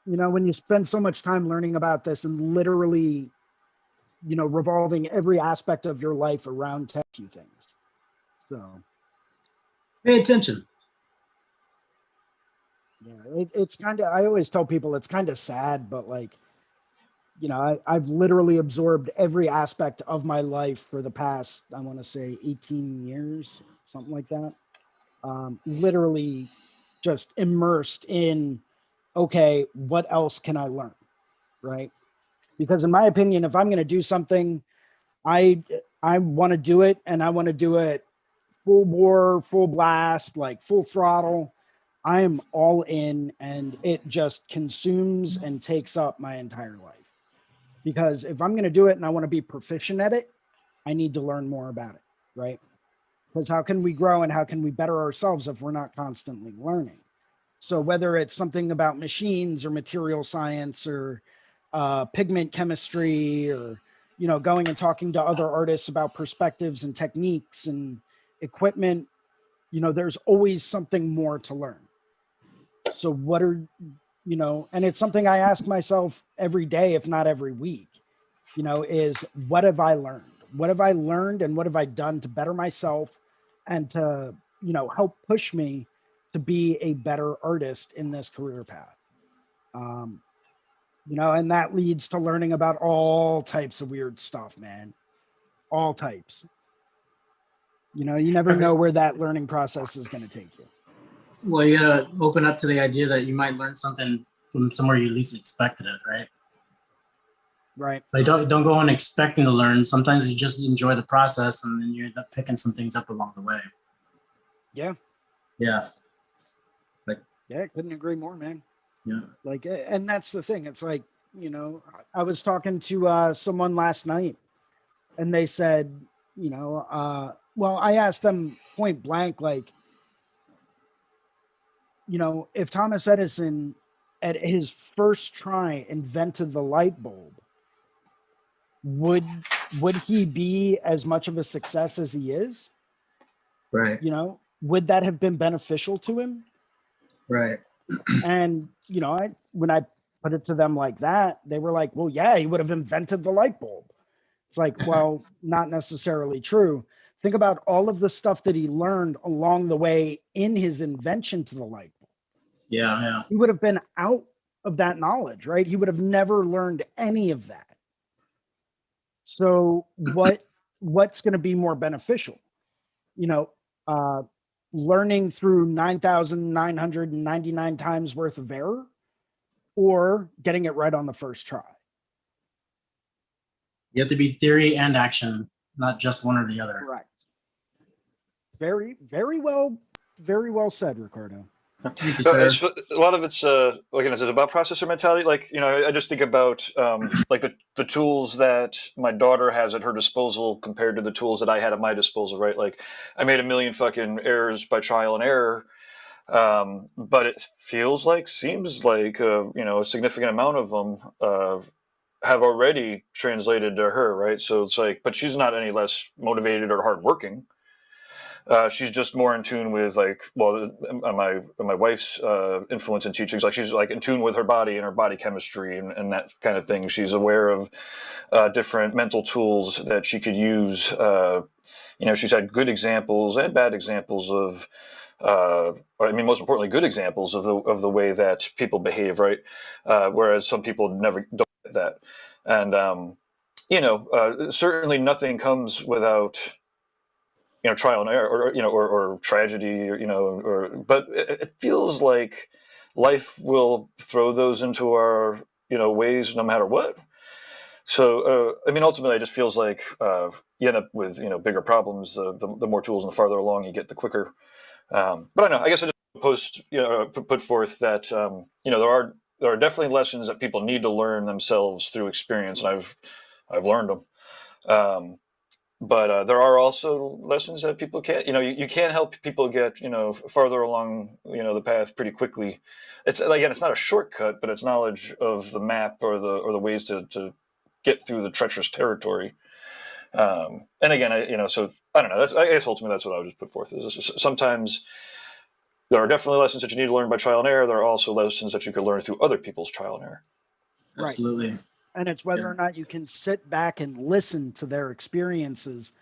when you spend so much time learning about this and literally, revolving every aspect of your life around tech, few things. So pay attention. Yeah, it's kind of, I always tell people it's kind of sad, but like, I've literally absorbed every aspect of my life for the past, I want to say 18 years, something like that. Literally just immersed in, okay, what else can I learn? Right. Because in my opinion, if I'm going to do something, I want to do it, and I want to do it full bore, full blast, like full throttle. I am all in, and it just consumes and takes up my entire life. Because if I'm going to do it and I want to be proficient at it, I need to learn more about it, right? Because how can we grow and how can we better ourselves if we're not constantly learning? So whether it's something about machines or material science or pigment chemistry or, going and talking to other artists about perspectives and techniques and equipment, there's always something more to learn. So what are, and it's something I ask myself every day, if not every week, is what have I learned? What have I learned and what have I done to better myself and to, help push me to be a better artist in this career path? And that leads to learning about all types of weird stuff, man. All types. You never know where that learning process is going to take you. Well, you gotta open up to the idea that you might learn something from somewhere you least expected it, right? Right. Like don't go in expecting to learn. Sometimes you just enjoy the process, and then you end up picking some things up along the way. Yeah. Yeah. Yeah, couldn't agree more, man. Yeah. Like, and that's the thing. It's like, I was talking to someone last night, and they said, well, I asked them point blank, like, if Thomas Edison at his first try invented the light bulb, would he be as much of a success as he is? Right. Would that have been beneficial to him? Right. And, when I put it to them like that, they were like, well, yeah, he would have invented the light bulb. It's like, well, not necessarily true. Think about all of the stuff that he learned along the way in his invention to the light bulb. Yeah, yeah. He would have been out of that knowledge, right? He would have never learned any of that. So what's going to be more beneficial? Learning through 9,999 times worth of error, or getting it right on the first try. You have to be theory and action, not just one or the other. Correct. Very, very well said, Ricardo. Thank you, sir. A lot of it's like, is it about processor mentality? Like, I just think about like the tools that my daughter has at her disposal compared to the tools that I had at my disposal, right? Like, I made a million fucking errors by trial and error, But it seems like a significant amount of them have already translated to her, right? So it's like, but she's not any less motivated or hardworking. She's just more in tune with my wife's influence in teachings. Like she's like in tune with her body and her body chemistry and that kind of thing. She's aware of different mental tools that she could use. She's had good examples and bad examples of. Most importantly, good examples of the way that people behave, right? Whereas some people never don't get that, and certainly nothing comes without trial and error, or tragedy, but it feels like life will throw those into our ways no matter what. So ultimately it just feels like you end up with bigger problems the more tools and the farther along you get, the quicker. But I know, I guess I just put forth that there are definitely lessons that people need to learn themselves through experience, and I've learned them. But there are also lessons that people can't, you can't help people get, farther along, the path pretty quickly. It's not a shortcut, but it's knowledge of the map or the ways to get through the treacherous territory. And again, so I don't know. I guess ultimately that's what I would just put forth. Is sometimes there are definitely lessons that you need to learn by trial and error. There are also lessons that you could learn through other people's trial and error. Right. Absolutely. And it's whether or not you can sit back and listen to their experiences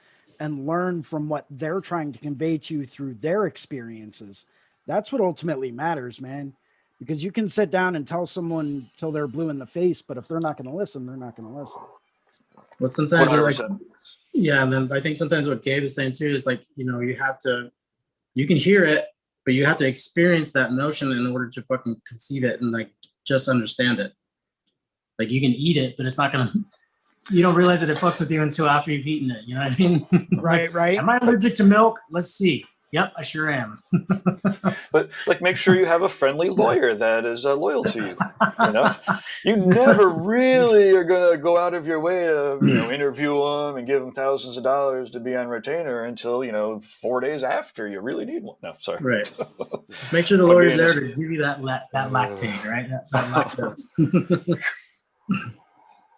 and learn from what they're trying to convey to you through their experiences. That's what ultimately matters, man. Because you can sit down and tell someone till they're blue in the face, but if they're not going to listen, they're not going to listen. But sometimes, 100%. and then I think sometimes what Gabe is saying too is you can hear it, but you have to experience that notion in order to fucking conceive it and just understand it. Like you can eat it, but it's not gonna. You don't realize that it fucks with you until after you've eaten it. You know what I mean? Right. Am I allergic to milk? Let's see. Yep, I sure am. But make sure you have a friendly lawyer that is loyal to you. You never really are gonna go out of your way to interview them and give them thousands of dollars to be on retainer until 4 days after you really need one. No, sorry. Right. Make sure the lawyer's there to give you that lactate, right? That lactose.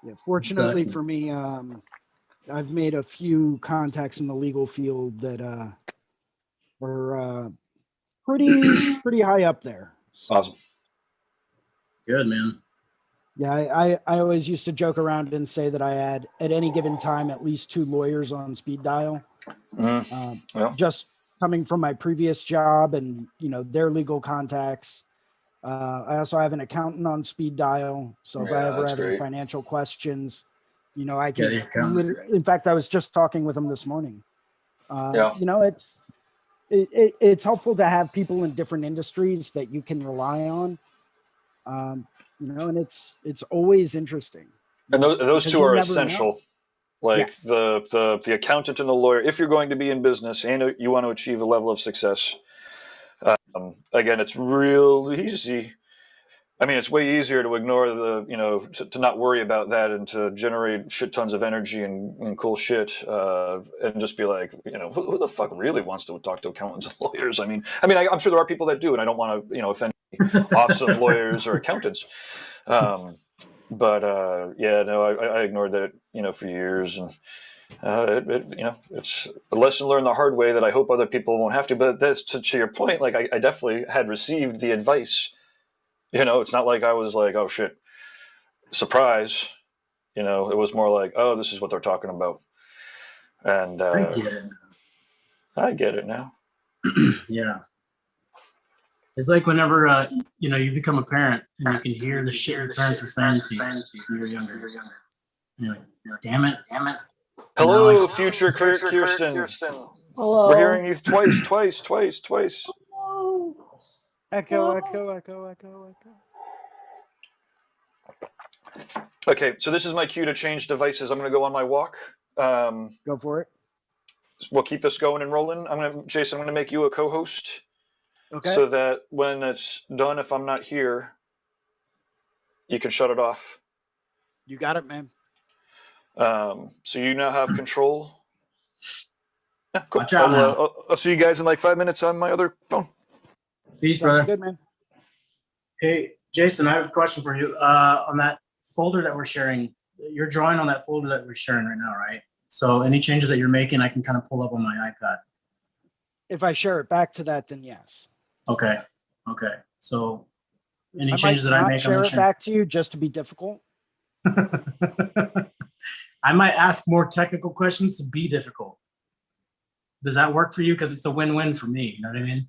Yeah. Fortunately for me, I've made a few contacts in the legal field that were pretty high up there. So, Awesome. Good, man. yeah, I always used to joke around and say that I had at any given time at least 2 lawyers on speed dial. Just coming from my previous job and their legal contacts. I also have an accountant on speed dial, so if I ever have any financial questions, I can. In fact, I was just talking with him this morning. It's helpful to have people in different industries that you can rely on. And it's always interesting. And those two are essential. Know. Yes. The accountant and the lawyer, if you're going to be in business and you want to achieve a level of success. Again, it's real easy. It's way easier to ignore to not worry about that and to generate shit tons of energy and cool shit, and just be like, who the fuck really wants to talk to accountants and lawyers? I'm sure there are people that do, and I don't want to, offend awesome lawyers or accountants. I ignored that, for years, and it's a lesson learned the hard way that I hope other people won't have to. But that's to your point. Like I definitely had received the advice. It's not like I was like, oh shit, surprise. It was more like, oh, this is what they're talking about. And I get it now. Yeah. It's like whenever you become a parent and you can hear the shit your parents are saying to you when you're younger. You're like, damn it. Hello, future Kirsten. Hello. We're hearing you twice. Echo. Okay, so this is my cue to change devices. I'm going to go on my walk. Go for it. We'll keep this going and rolling. Jason, I'm going to make you a co-host. Okay. So that when it's done, if I'm not here, you can shut it off. You got it, man. So you now have control. Yeah, cool. Watch out now. I'll see you guys in like 5 minutes on my other phone. Peace, Sounds brother. good, man. Hey, Jason, I have a question for you. On that folder that we're sharing, you're drawing on that folder that we're sharing right now, right? So any changes that you're making, I can kind of pull up on my iPad. If I share it back to that, then yes. Okay. Okay. So any I changes might that I not make, I'm share gonna it back to you just to be difficult. I might ask more technical questions to be difficult. Does that work for you? Because it's a win-win for me. You know what I mean?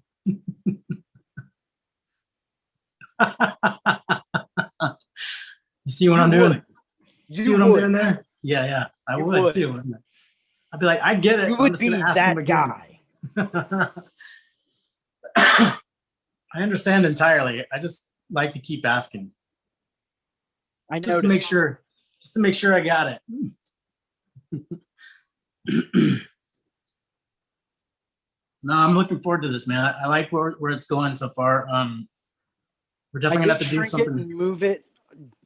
You see what I'm doing? See what I'm doing there? Yeah, yeah. I would too. I'd be like, I get it. You I'm would just gonna be ask him that again. guy. I understand entirely. I just like to keep asking. I Just to make noticed. sure. Just to make sure I got it. No, I'm looking forward to this, man. I like where it's going so far. We're I definitely gonna have did to do shrink it and something.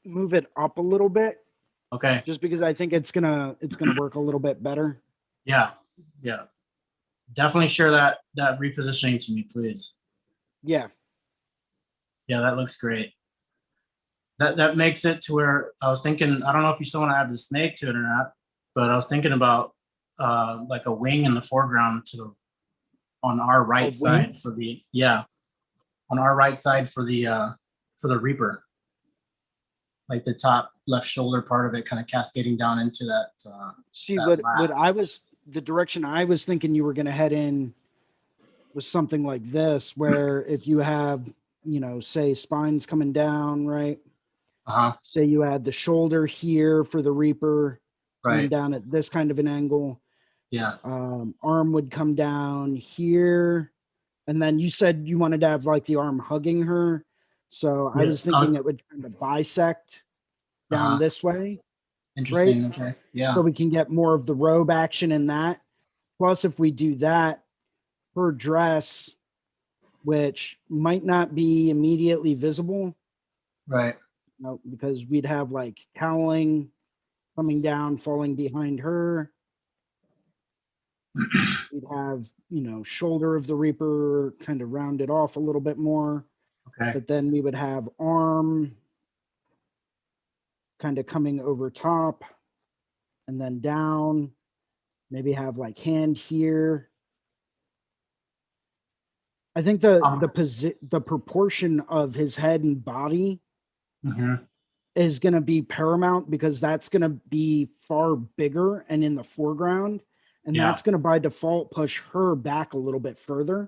move it up a little bit, Okay. just because I think it's gonna work a little bit better. Yeah. Yeah. Definitely share that repositioning to me, please. Yeah. Yeah, that looks great. That makes it to where I was thinking, I don't know if you still want to add the snake to it or not, but I was thinking about like a wing in the foreground on our right side for the on our right side for the Reaper. Like the top left shoulder part of it kind of cascading down into that. See, that what the direction I was thinking you were gonna head in was something like this, where if you have, say spines coming down, right? Uh-huh. Say you had the shoulder here for the Reaper, coming Right. down at this kind of an angle. Yeah. Arm would come down here. And then you said you wanted to have like the arm hugging her. So I Yeah, was thinking it would kind of bisect down this way. Interesting. Right? Okay. Yeah. So we can get more of the robe action in that. Plus, if we do that, her dress, which might not be immediately visible, Right. because we'd have like cowling coming down, falling behind her. We'd have, shoulder of the Reaper kind of rounded off a little bit more. Okay. But then we would have arm kind of coming over top and then down. Maybe have like hand here. I think the proportion of his head and body is going to be paramount, because that's going to be far bigger and in the foreground. And that's going to by default push her back a little bit further.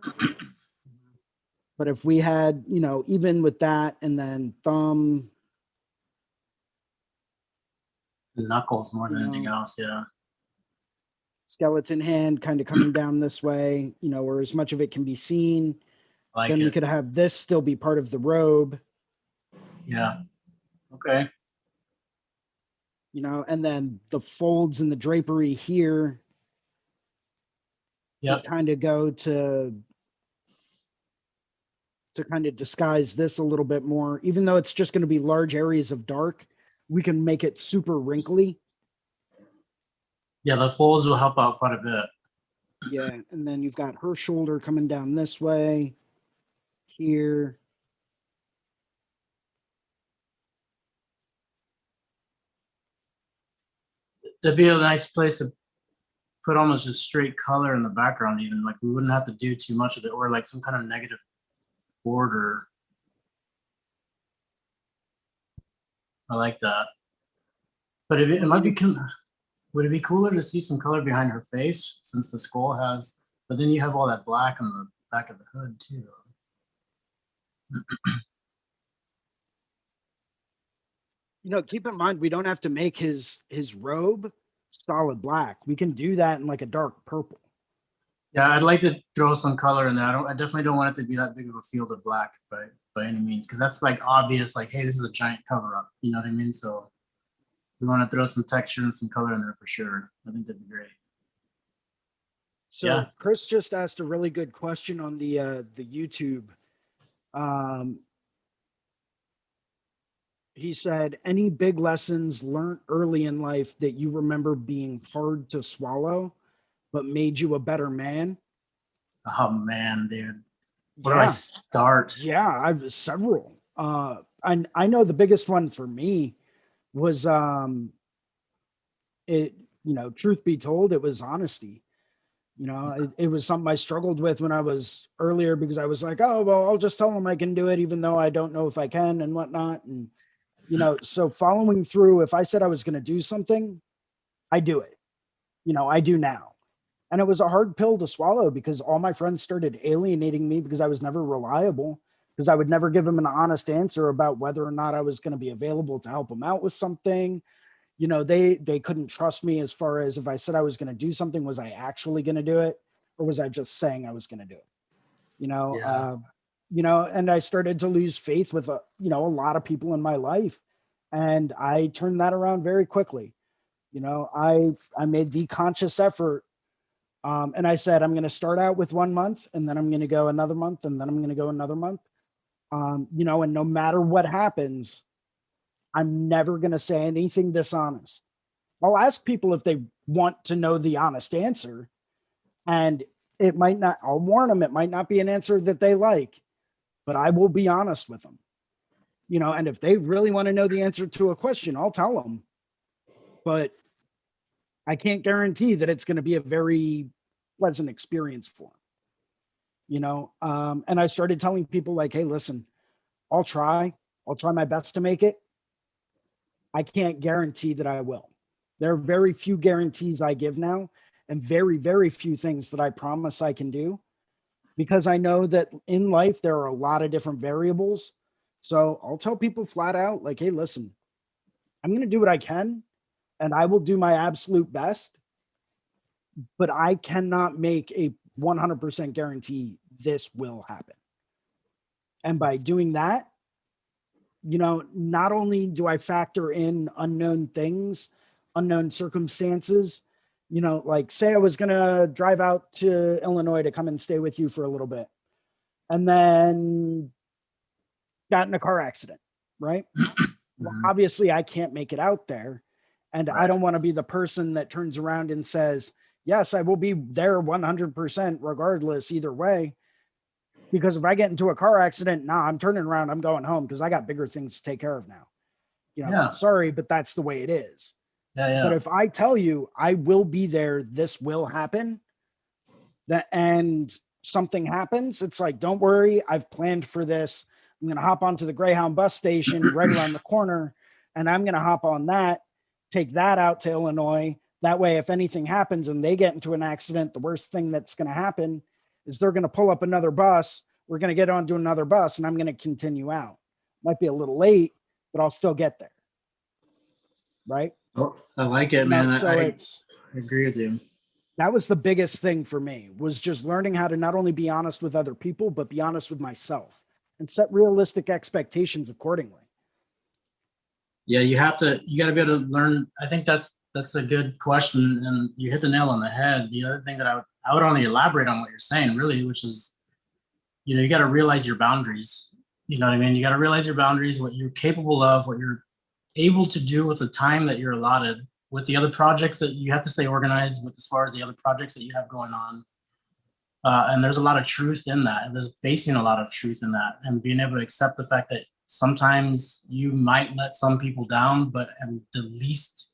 But if we had, even with that, and then thumb, Knuckles more than anything else. Yeah. skeleton hand kind of coming down this way, where as much of it can be seen. Then we could have this still be part of the robe. Yeah. Okay. And then the folds and the drapery here. Yep. Kind of go to kind of disguise this a little bit more. Even though it's just going to be large areas of dark, we can make it super wrinkly. Yeah, the folds will help out quite a bit. Yeah, and then you've got her shoulder coming down this way, here. That'd be a nice place to put almost just straight color in the background, even like we wouldn't have to do too much of it, or like some kind of negative border. I like that. But it might be would it be cooler to see some color behind her face, since the skull has, but then you have all that black on the back of the hood too. Keep in mind, we don't have to make his robe solid black. We can do that in like a dark purple. Yeah, I'd like to throw some color in there. I definitely don't want it to be that big of a field of black by any means, because that's like obvious, like, hey, this is a giant cover up. You know what I mean? So we want to throw some texture and some color in there for sure. I think that'd be great. So Chris just asked a really good question on the YouTube. He said, any big lessons learned early in life that you remember being hard to swallow, but made you a better man? Oh man, dude. Where do I start? Yeah, I've several. I know the biggest one for me was it, truth be told, it was honesty. It was something I struggled with when I was earlier, because I was like, oh, well, I'll just tell them I can do it, even though I don't know if I can and whatnot. And, so following through, if I said I was going to do something, I do it. I do now. And it was a hard pill to swallow, because all my friends started alienating me because I was never reliable, because I would never give them an honest answer about whether or not I was going to be available to help them out with something. They couldn't trust me as far as if I said I was going to do something, was I actually going to do it, or was I just saying I was going to do it? And I started to lose faith with a lot of people in my life, and I turned that around very quickly. I made the conscious effort, and I said I'm going to start out with 1 month, and then I'm going to go another month, and then I'm going to go another month. And no matter what happens, I'm never going to say anything dishonest. I'll ask people if they want to know the honest answer, and it might not, I'll warn them, it might not be an answer that they like, but I will be honest with them. And if they really want to know the answer to a question, I'll tell them. But I can't guarantee that it's going to be a very pleasant experience for them. And I started telling people like, hey, listen, I'll try my best to make it. I can't guarantee that I will. There are very few guarantees I give now, and very, very few things that I promise I can do, because I know that in life, there are a lot of different variables. So I'll tell people flat out like, hey, listen, I'm going to do what I can, and I will do my absolute best, but I cannot make a 100% guarantee this will happen. And by doing that, not only do I factor in unknown things, unknown circumstances, like say I was going to drive out to Illinois to come and stay with you for a little bit, and then got in a car accident, right? Well, obviously I can't make it out there. And I don't want to be the person that turns around and says, yes, I will be there 100% regardless, either way. Because if I get into a car accident, I'm turning around, I'm going home, because I got bigger things to take care of now. Sorry, but that's the way it is. But if I tell you I will be there, this will happen, and something happens, it's like, don't worry, I've planned for this. I'm going to hop onto the Greyhound bus station right around the corner, and I'm going to hop on that, take that out to Illinois. That way, if anything happens and they get into an accident, the worst thing that's going to happen is they're going to pull up another bus. We're going to get onto another bus, and I'm going to continue out. Might be a little late, but I'll still get there. Right? Oh, I like it, man. I agree with you. That was the biggest thing for me, was just learning how to not only be honest with other people, but be honest with myself and set realistic expectations accordingly. Yeah, you got to be able to learn. I think that's a good question, and you hit the nail on the head. The other thing that I would only elaborate on what you're saying, really, which is, you got to realize your boundaries. You know what I mean? You got to realize your boundaries, what you're capable of, what you're able to do with the time that you're allotted, with the other projects that you have to stay organized with, as far as the other projects that you have going on. And there's a lot of truth in that. And there's facing a lot of truth in that, and being able to accept the fact that sometimes you might let some people down, but at the least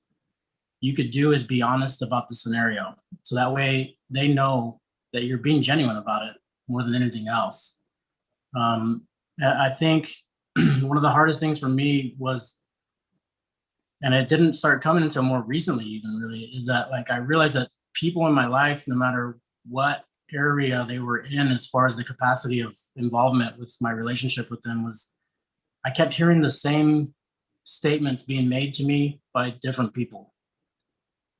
you could do is be honest about the scenario. So that way they know that you're being genuine about it more than anything else. I think one of the hardest things for me was, and it didn't start coming until more recently even, really, is that like I realized that people in my life, no matter what area they were in as far as the capacity of involvement with my relationship with them, was I kept hearing the same statements being made to me by different people.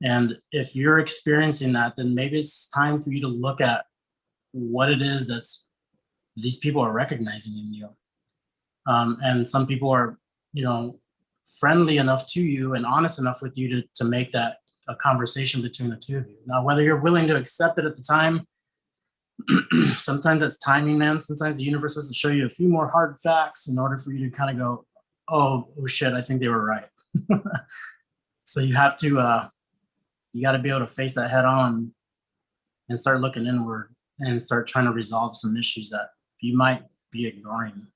And if you're experiencing that, then maybe it's time for you to look at what it is that's these people are recognizing in you. And some people are, friendly enough to you and honest enough with you to make that a conversation between the two of you. Now, whether you're willing to accept it at the time, sometimes it's timing, man. Sometimes the universe has to show you a few more hard facts in order for you to kind of go, oh shit, I think they were right. So you have to, you got to be able to face that head on and start looking inward and start trying to resolve some issues that you might be ignoring.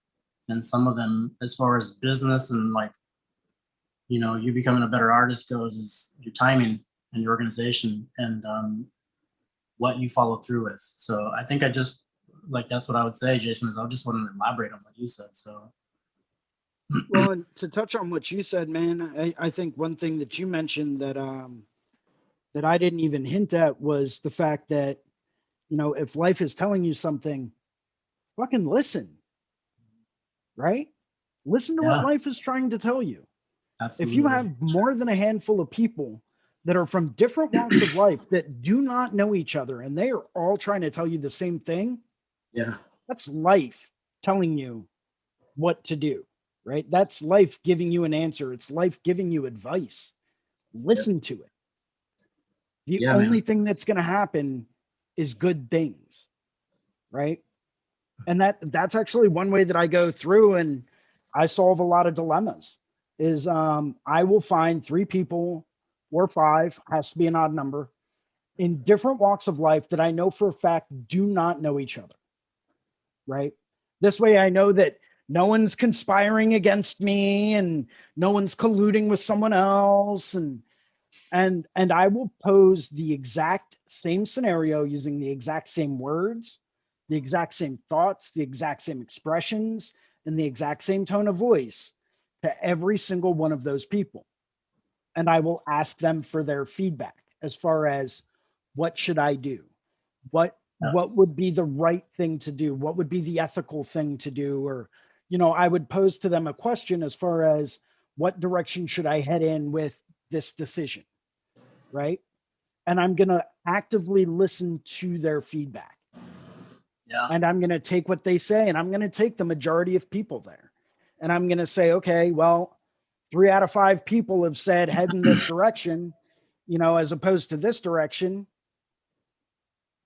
And some of them, as far as business and like, you know, you becoming a better artist goes, is your timing and your organization and what you follow through with. So I think that's what I would say, Jason, is I just want to elaborate on what you said. So. Well, and to touch on what you said, man, I think one thing that you mentioned that that I didn't even hint at was the fact that, you know, if life is telling you something, fucking listen, right? Listen to what life is trying to tell you. Absolutely. If you have more than a handful of people that are from different walks of life that do not know each other and they are all trying to tell you the same thing, that's life telling you what to do, right? That's life giving you an answer. It's life giving you advice. Listen to it. The only thing that's going to happen is good things, right? And that's actually one way that I go through and I solve a lot of dilemmas is I will find 3 people or 5, has to be an odd number, in different walks of life that I know for a fact do not know each other, right? This way I know that no one's conspiring against me and no one's colluding with someone else. And I will pose the exact same scenario using the exact same words, the exact same thoughts, the exact same expressions, and the exact same tone of voice to every single one of those people. And I will ask them for their feedback as far as what should I do? What would be the right thing to do? What would be the ethical thing to do? Or, you know, I would pose to them a question as far as what direction should I head in with this decision, right? And I'm going to actively listen to their feedback. And I'm going to take what they say and I'm going to take the majority of people there. And I'm going to say, okay, well, 3 out of 5 people have said head in this direction, you know, as opposed to this direction.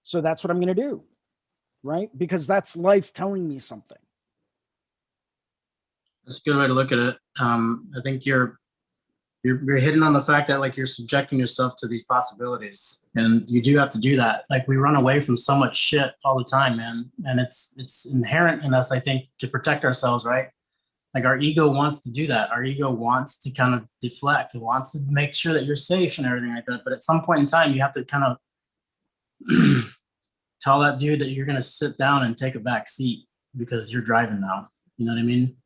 So that's what I'm going to do, right? Because that's life telling me something. That's a good way to look at it. I think you're hitting on the fact that like you're subjecting yourself to these possibilities, and you do have to do that. Like we run away from so much shit all the time, man, and it's inherent in us, I think, to protect ourselves, right? Like our ego wants to do that. Our ego wants to kind of deflect. It wants to make sure that you're safe and everything like that. But at some point in time, you have to kind of tell that dude that you're going to sit down and take a back seat because you're driving now. You know what I mean?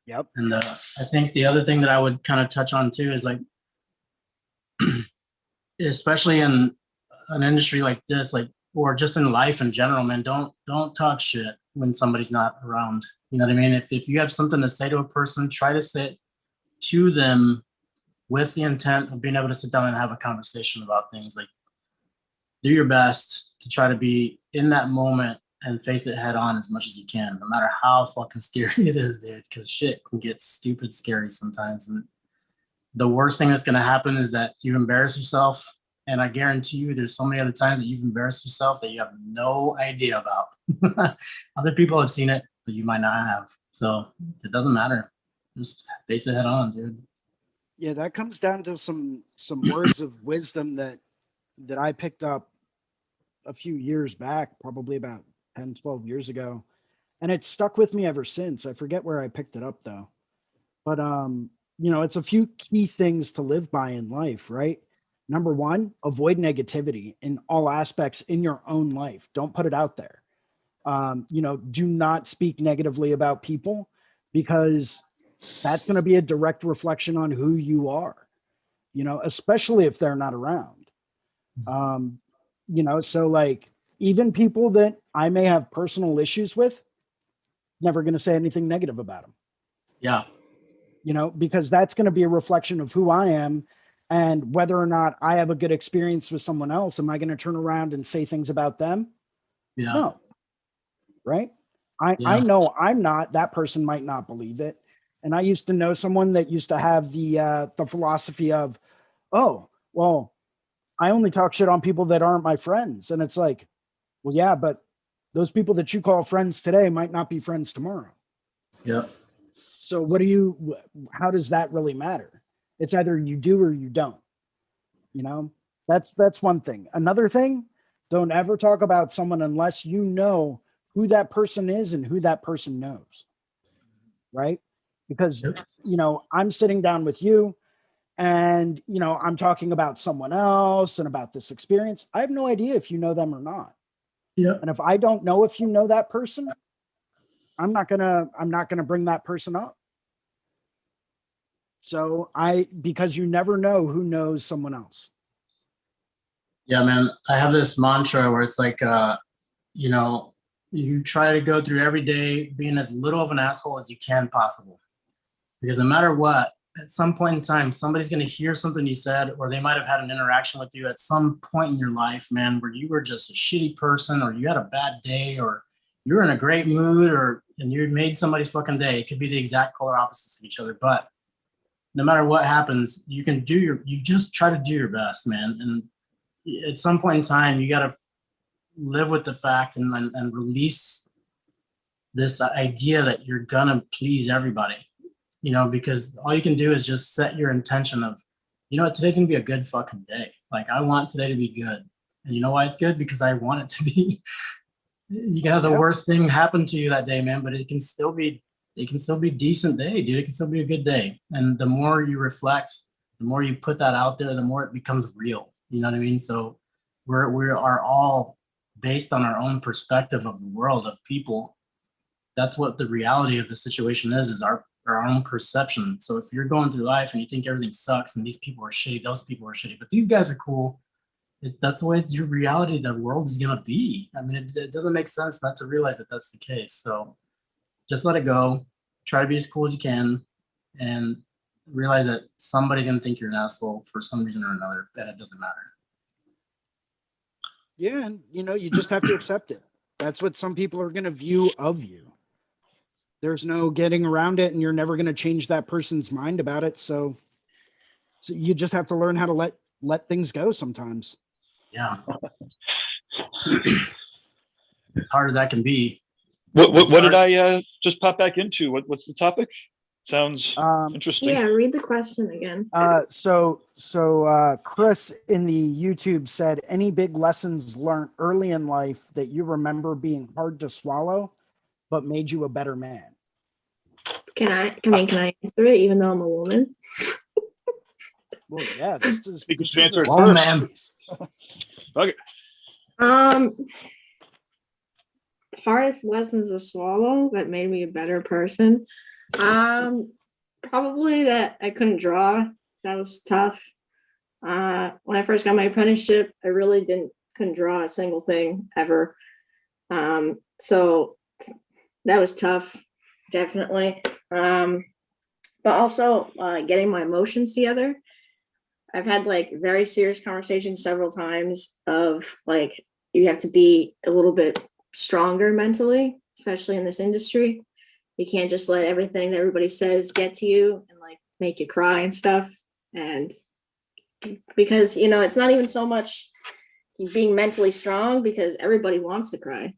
Yep. And I think the other thing that I would kind of touch on too is like, especially in an industry like this, like, or just in life in general, man, don't talk shit when somebody's not around. You know what I mean? If you have something to say to a person, try to say it to them with the intent of being able to sit down and have a conversation about things. Like, do your best to try to be in that moment and face it head on as much as you can, no matter how fucking scary it is, dude, because shit can get stupid scary sometimes. And the worst thing that's going to happen is that you embarrass yourself. And I guarantee you there's so many other times that you've embarrassed yourself that you have no idea about. Other people have seen it, but you might not have. So it doesn't matter. Just face it head on, dude. Yeah, that comes down to some words of wisdom that I picked up a few years back, probably about 10, 12 years ago. And it's stuck with me ever since. I forget where I picked it up though. But you know, it's a few key things to live by in life, right? Number 1, avoid negativity in all aspects in your own life. Don't put it out there. You know, do not speak negatively about people because that's going to be a direct reflection on who you are, you know, especially if they're not around. You know, so like even people that I may have personal issues with, never going to say anything negative about them. Yeah. You know, because that's going to be a reflection of who I am and whether or not I have a good experience with someone else. Am I going to turn around and say things about them? Yeah. No. Right. I know I'm not, that person might not believe it. And I used to know someone that used to have the philosophy of, oh, well, I only talk shit on people that aren't my friends. And it's like, well, yeah, but those people that you call friends today might not be friends tomorrow. Yeah. So how does that really matter? It's either you do or you don't, you know, that's one thing. Another thing, don't ever talk about someone unless you know who that person is and who that person knows, right? Because, you know, I'm sitting down with you and, you know, I'm talking about someone else and about this experience. I have no idea if you know them or not. Yeah. And if I don't know if you know that person, I'm not gonna bring that person up. So because you never know who knows someone else. Yeah, man. I have this mantra where it's like, you know, you try to go through every day being as little of an asshole as you can possible. Because no matter what, at some point in time, somebody's going to hear something you said, or they might have had an interaction with you at some point in your life, man, where you were just a shitty person, or you had a bad day, or you were in a great mood, and you made somebody's fucking day. It could be the exact polar opposites of each other. But no matter what happens, you just try to do your best, man. And at some point in time, you got to live with the fact and release this idea that you're gonna please everybody, you know, because all you can do is just set your intention of, you know what, today's gonna be a good fucking day. Like, I want today to be good. And you know why it's good? Because I want it to be. You can have the worst thing happen to you that day, man, but it can still be a decent day, dude. It can still be a good day. And the more you reflect, the more you put that out there, the more it becomes real. You know what I mean? So we are all based on our own perspective of the world, of people. That's what the reality of the situation is our own perception. So if you're going through life and you think everything sucks and these people are shitty, those people are shitty, but these guys are cool, that's the way your reality, the world is going to be. I mean, it doesn't make sense not to realize that that's the case. So just let it go. Try to be as cool as you can and realize that somebody's going to think you're an asshole for some reason or another, and it doesn't matter. Yeah, and you know, you just have to accept it. That's what some people are going to view of you. There's no getting around it, and you're never going to change that person's mind about it. So you just have to learn how to let things go sometimes. Yeah. As hard as that can be. What did I just pop back into? What's the topic? Sounds interesting. Yeah, read the question again. So Chris in the YouTube said, any big lessons learned early in life that you remember being hard to swallow, but made you a better man? Can I answer it even though I'm a woman? Well, yeah, this is answer it first. Man. Okay. Hardest lessons to swallow that made me a better person. Probably that I couldn't draw. That was tough. When I first got my apprenticeship, I really couldn't draw a single thing ever. So that was tough, definitely. But also getting my emotions together. I've had like very serious conversations several times of like, you have to be a little bit stronger mentally, especially in this industry. You can't just let everything that everybody says get to you and like make you cry and stuff. And because, you know, it's not even so much being mentally strong, because everybody wants to cry.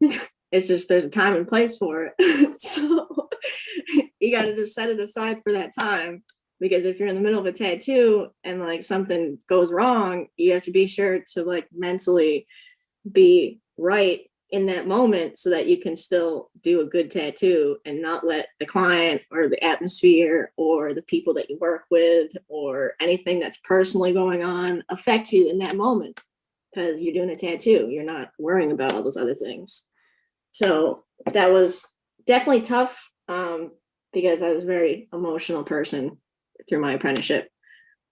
It's just there's a time and place for it. So you got to just set it aside for that time, because if you're in the middle of a tattoo and like something goes wrong, you have to be sure to like mentally be right in that moment so that you can still do a good tattoo and not let the client or the atmosphere or the people that you work with or anything that's personally going on affect you in that moment, because you're doing a tattoo. You're not worrying about all those other things. So that was definitely tough because I was a very emotional person through my apprenticeship.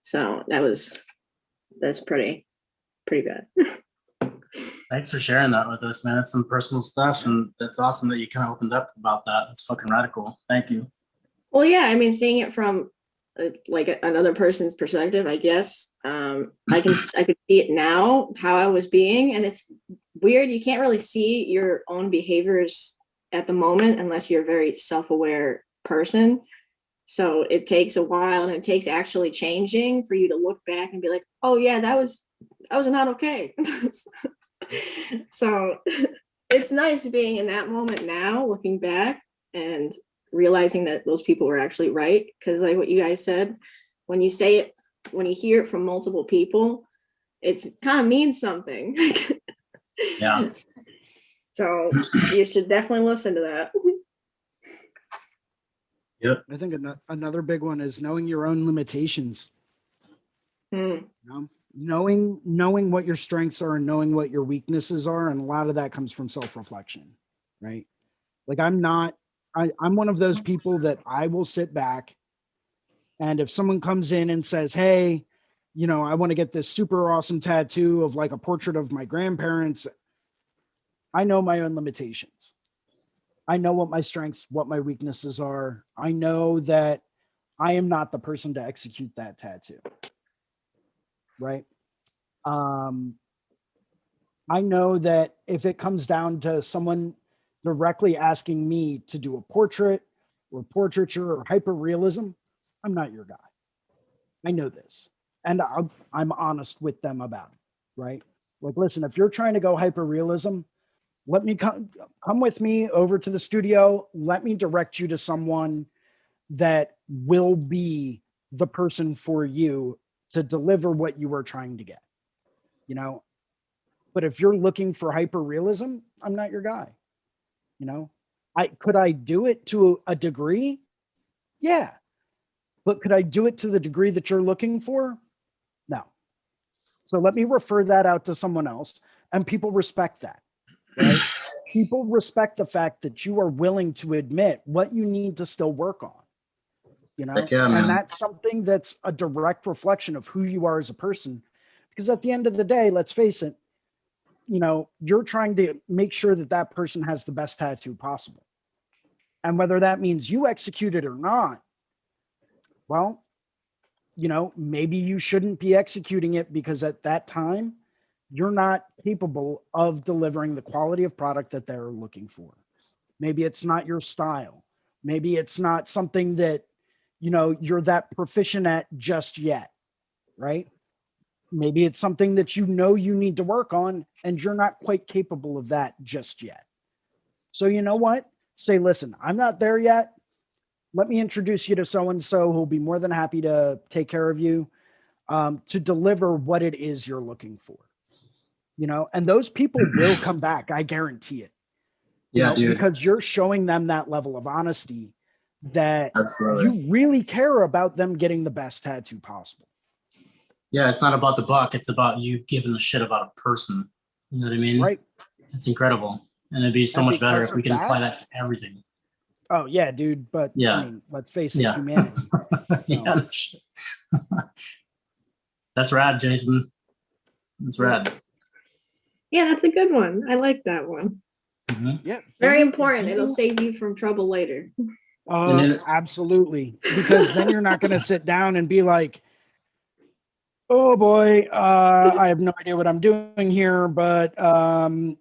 So that's pretty good. Thanks for sharing that with us, man. That's some personal stuff, and that's awesome that you kind of opened up about that. That's fucking radical. Thank you. Well, yeah, I mean, seeing it from like another person's perspective, I guess. I could see it now, how I was being, and it's weird. You can't really see your own behaviors at the moment unless you're a very self-aware person. So it takes a while, and it takes actually changing for you to look back and be like, oh yeah, that was not okay. So it's nice being in that moment now, looking back and realizing that those people were actually right. Because like what you guys said, when you say it, when you hear it from multiple people, it kind of means something. Yeah. So you should definitely listen to that. Yep. I think another big one is knowing your own limitations. Hmm. You know, knowing what your strengths are and knowing what your weaknesses are, and a lot of that comes from self-reflection, right? Like I'm one of those people that I will sit back, and if someone comes in and says, hey, you know, I want to get this super awesome tattoo of like a portrait of my grandparents, I know my own limitations. I know what my strengths, what my weaknesses are. I know that I am not the person to execute that tattoo, right? I know that if it comes down to someone directly asking me to do a portrait or portraiture or hyperrealism, I'm not your guy. I know this. And I'm honest with them about it, right? Like, listen, if you're trying to go hyperrealism, let me come with me over to the studio. Let me direct you to someone that will be the person for you to deliver what you are trying to get, you know? But if you're looking for hyper realism, I'm not your guy. You know, could I do it to a degree? Yeah. But could I do it to the degree that you're looking for? No. So let me refer that out to someone else. And people respect that, right? People respect the fact that you are willing to admit what you need to still work on, you know? Heck yeah, and man. that's something that's a direct reflection of who you are as a person. Because at the end of the day, let's face it, you know, you're trying to make sure that that person has the best tattoo possible. And whether that means you execute it or not, well, you know, maybe you shouldn't be executing it because at that time, you're not capable of delivering the quality of product that they're looking for. Maybe it's not your style. Maybe it's not something that, you know, you're that proficient at just yet, right? Maybe it's something that you know you need to work on and you're not quite capable of that just yet. So you know what? Say, listen, I'm not there yet. Let me introduce you to so-and-so who'll be more than happy to take care of you, to deliver what it is you're looking for. You know, and those people will come back. I guarantee it. Yeah, know, dude. because you're showing them that level of honesty that Absolutely. you really care about them getting the best tattoo possible. Yeah, it's not about the buck. It's about you giving a shit about a person. You know what I mean? Right. It's incredible. And it'd be so And much better because if we of can apply that- that to everything. Oh yeah, dude. But Yeah. I mean, let's face it, Yeah. humanity. Yeah. That's rad, Jason. That's rad. Yeah, that's a good one. I like that one. Mhm. Yeah. Very important. It'll save you from trouble later. And then- Absolutely. Because then you're not going to sit down and be like, oh boy, I have no idea what I'm doing here, but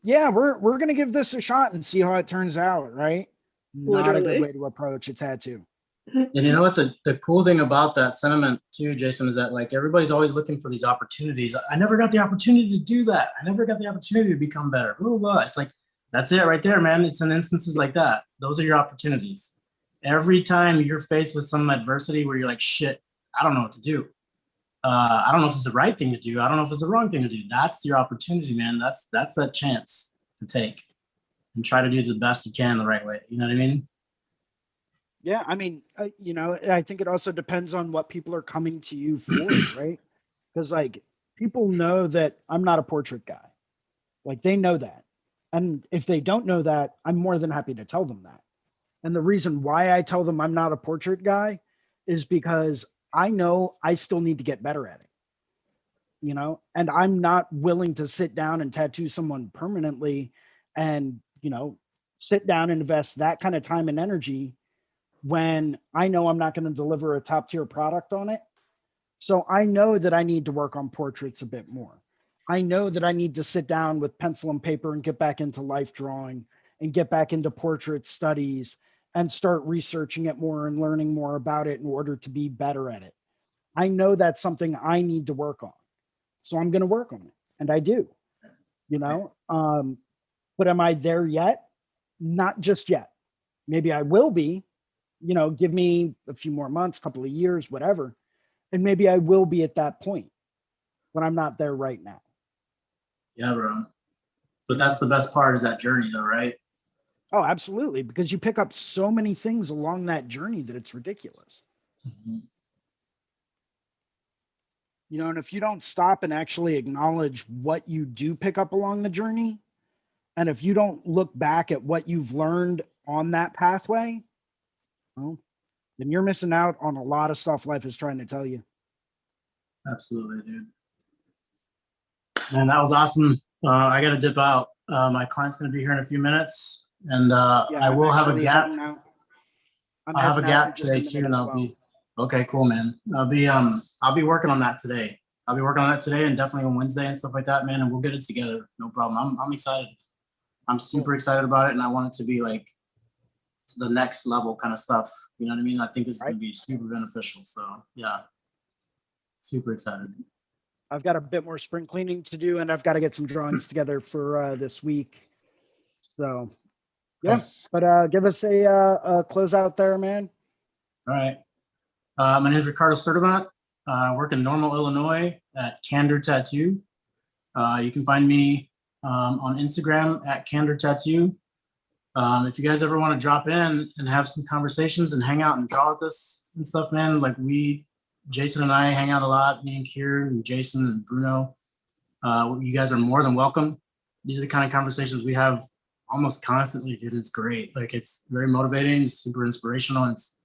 yeah, we're going to give this a shot and see how it turns out, right? Not a Literally. good way to approach a tattoo. And you know what, the cool thing about that sentiment too, Jason, is that like everybody's always looking for these opportunities. I never got the opportunity to do that. I never got the opportunity to become better. Blah, blah, blah. It's like, that's it right there, man. It's in instances like that. Those are your opportunities. Every time you're faced with some adversity where you're like, shit, I don't know what to do. I don't know if it's the right thing to do. I don't know if it's the wrong thing to do. That's your opportunity, man. That's that chance to take and try to do the best you can the right way. You know what I mean? Yeah, I mean, you know, I think it also depends on what people are coming to you for, right? Because like people know that I'm not a portrait guy. Like they know that. And if they don't know that, I'm more than happy to tell them that. And the reason why I tell them I'm not a portrait guy is because I know I still need to get better at it. You know, and I'm not willing to sit down and tattoo someone permanently and, you know, sit down and invest that kind of time and energy when I know I'm not going to deliver a top tier product on it. So I know that I need to work on portraits a bit more. I know that I need to sit down with pencil and paper and get back into life drawing and get back into portrait studies and start researching it more and learning more about it in order to be better at it. I know that's something I need to work on. So I'm going to work on it. And I do, you know, but am I there yet? Not just yet. Maybe I will be, you know, give me a few more months, couple of years, whatever. And maybe I will be at that point, but I'm not there right now. Yeah, bro. But that's the best part, is that journey though, right? Oh, absolutely. Because you pick up so many things along that journey that it's ridiculous. Mhm. You know, and if you don't stop and actually acknowledge what you do pick up along the journey, and if you don't look back at what you've learned on that pathway, well, then you're missing out on a lot of stuff life is trying to tell you. Absolutely, dude. Man, that was awesome. I got to dip out. My client's going to be here in a few minutes, and I I'm will have a actually gap. heading out. I'm I'll have a heading out in gap just a today too, minute and as I'll well. be okay. Cool, man. I'll be working on that today. I'll be working on that today, and definitely on Wednesday and stuff like that, man. And we'll get it together. No problem. I'm excited. I'm super excited about it, and I want it to be like to the next level kind of stuff. You know what I mean? I think this is going to be super beneficial. So yeah, super excited. I've got a bit more spring cleaning to do, and I've got to get some drawings together for this week. So, yeah, but give us a close out there, man. All right. My name is Ricardo Sturdivant. I work in Normal, Illinois at Candor Tattoo. You can find me on Instagram at Candor Tattoo. If you guys ever want to drop in and have some conversations and hang out and draw with us and stuff, man, like Jason and I hang out a lot, me and Kieran and Jason and Bruno. You guys are more than welcome. These are the kind of conversations we have almost constantly, dude. It's great. Like, it's very motivating, it's super inspirational, and it's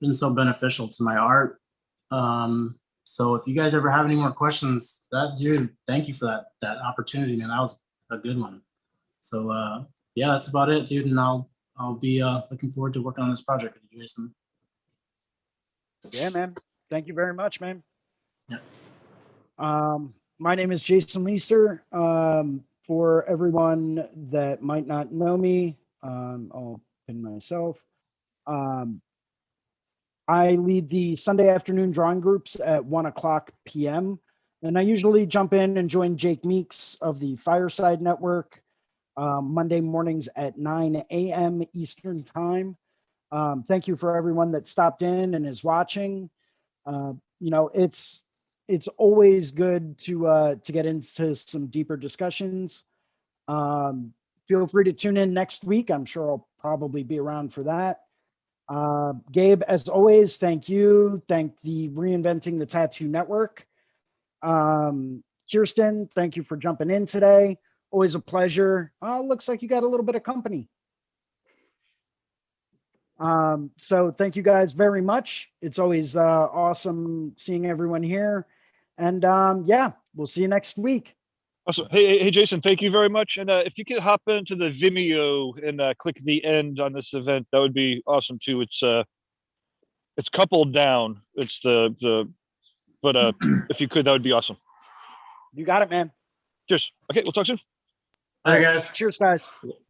been so beneficial to my art. So if you guys ever have any more questions, dude, thank you for that opportunity, man. That was a good one. So yeah, that's about it, dude. And I'll be looking forward to working on this project with you, Jason. Yeah, man. Thank you very much, man. Yeah. My name is Jason Leeser. For everyone that might not know me, I'll pin myself. I lead the Sunday afternoon drawing groups at 1:00 p.m. And I usually jump in and join Jake Meeks of the Fireside Network Monday mornings at 9 a.m. Eastern Time. Thank you for everyone that stopped in and is watching. You know, it's always good to get into some deeper discussions. Feel free to tune in next week. I'm sure I'll probably be around for that. Gabe, as always, thank you. Thank the Reinventing the Tattoo Network. Kirsten, thank you for jumping in today. Always a pleasure. Looks like you got a little bit of company. So thank you guys very much. It's always awesome seeing everyone here. And yeah, we'll see you next week. Awesome. Hey, Jason, thank you very much. And if you could hop into the Vimeo and click the end on this event, that would be awesome too. It's coupled down. It's but if you could, that would be awesome. You got it, man. Cheers. Okay, we'll talk soon. Bye, guys. Cheers, guys.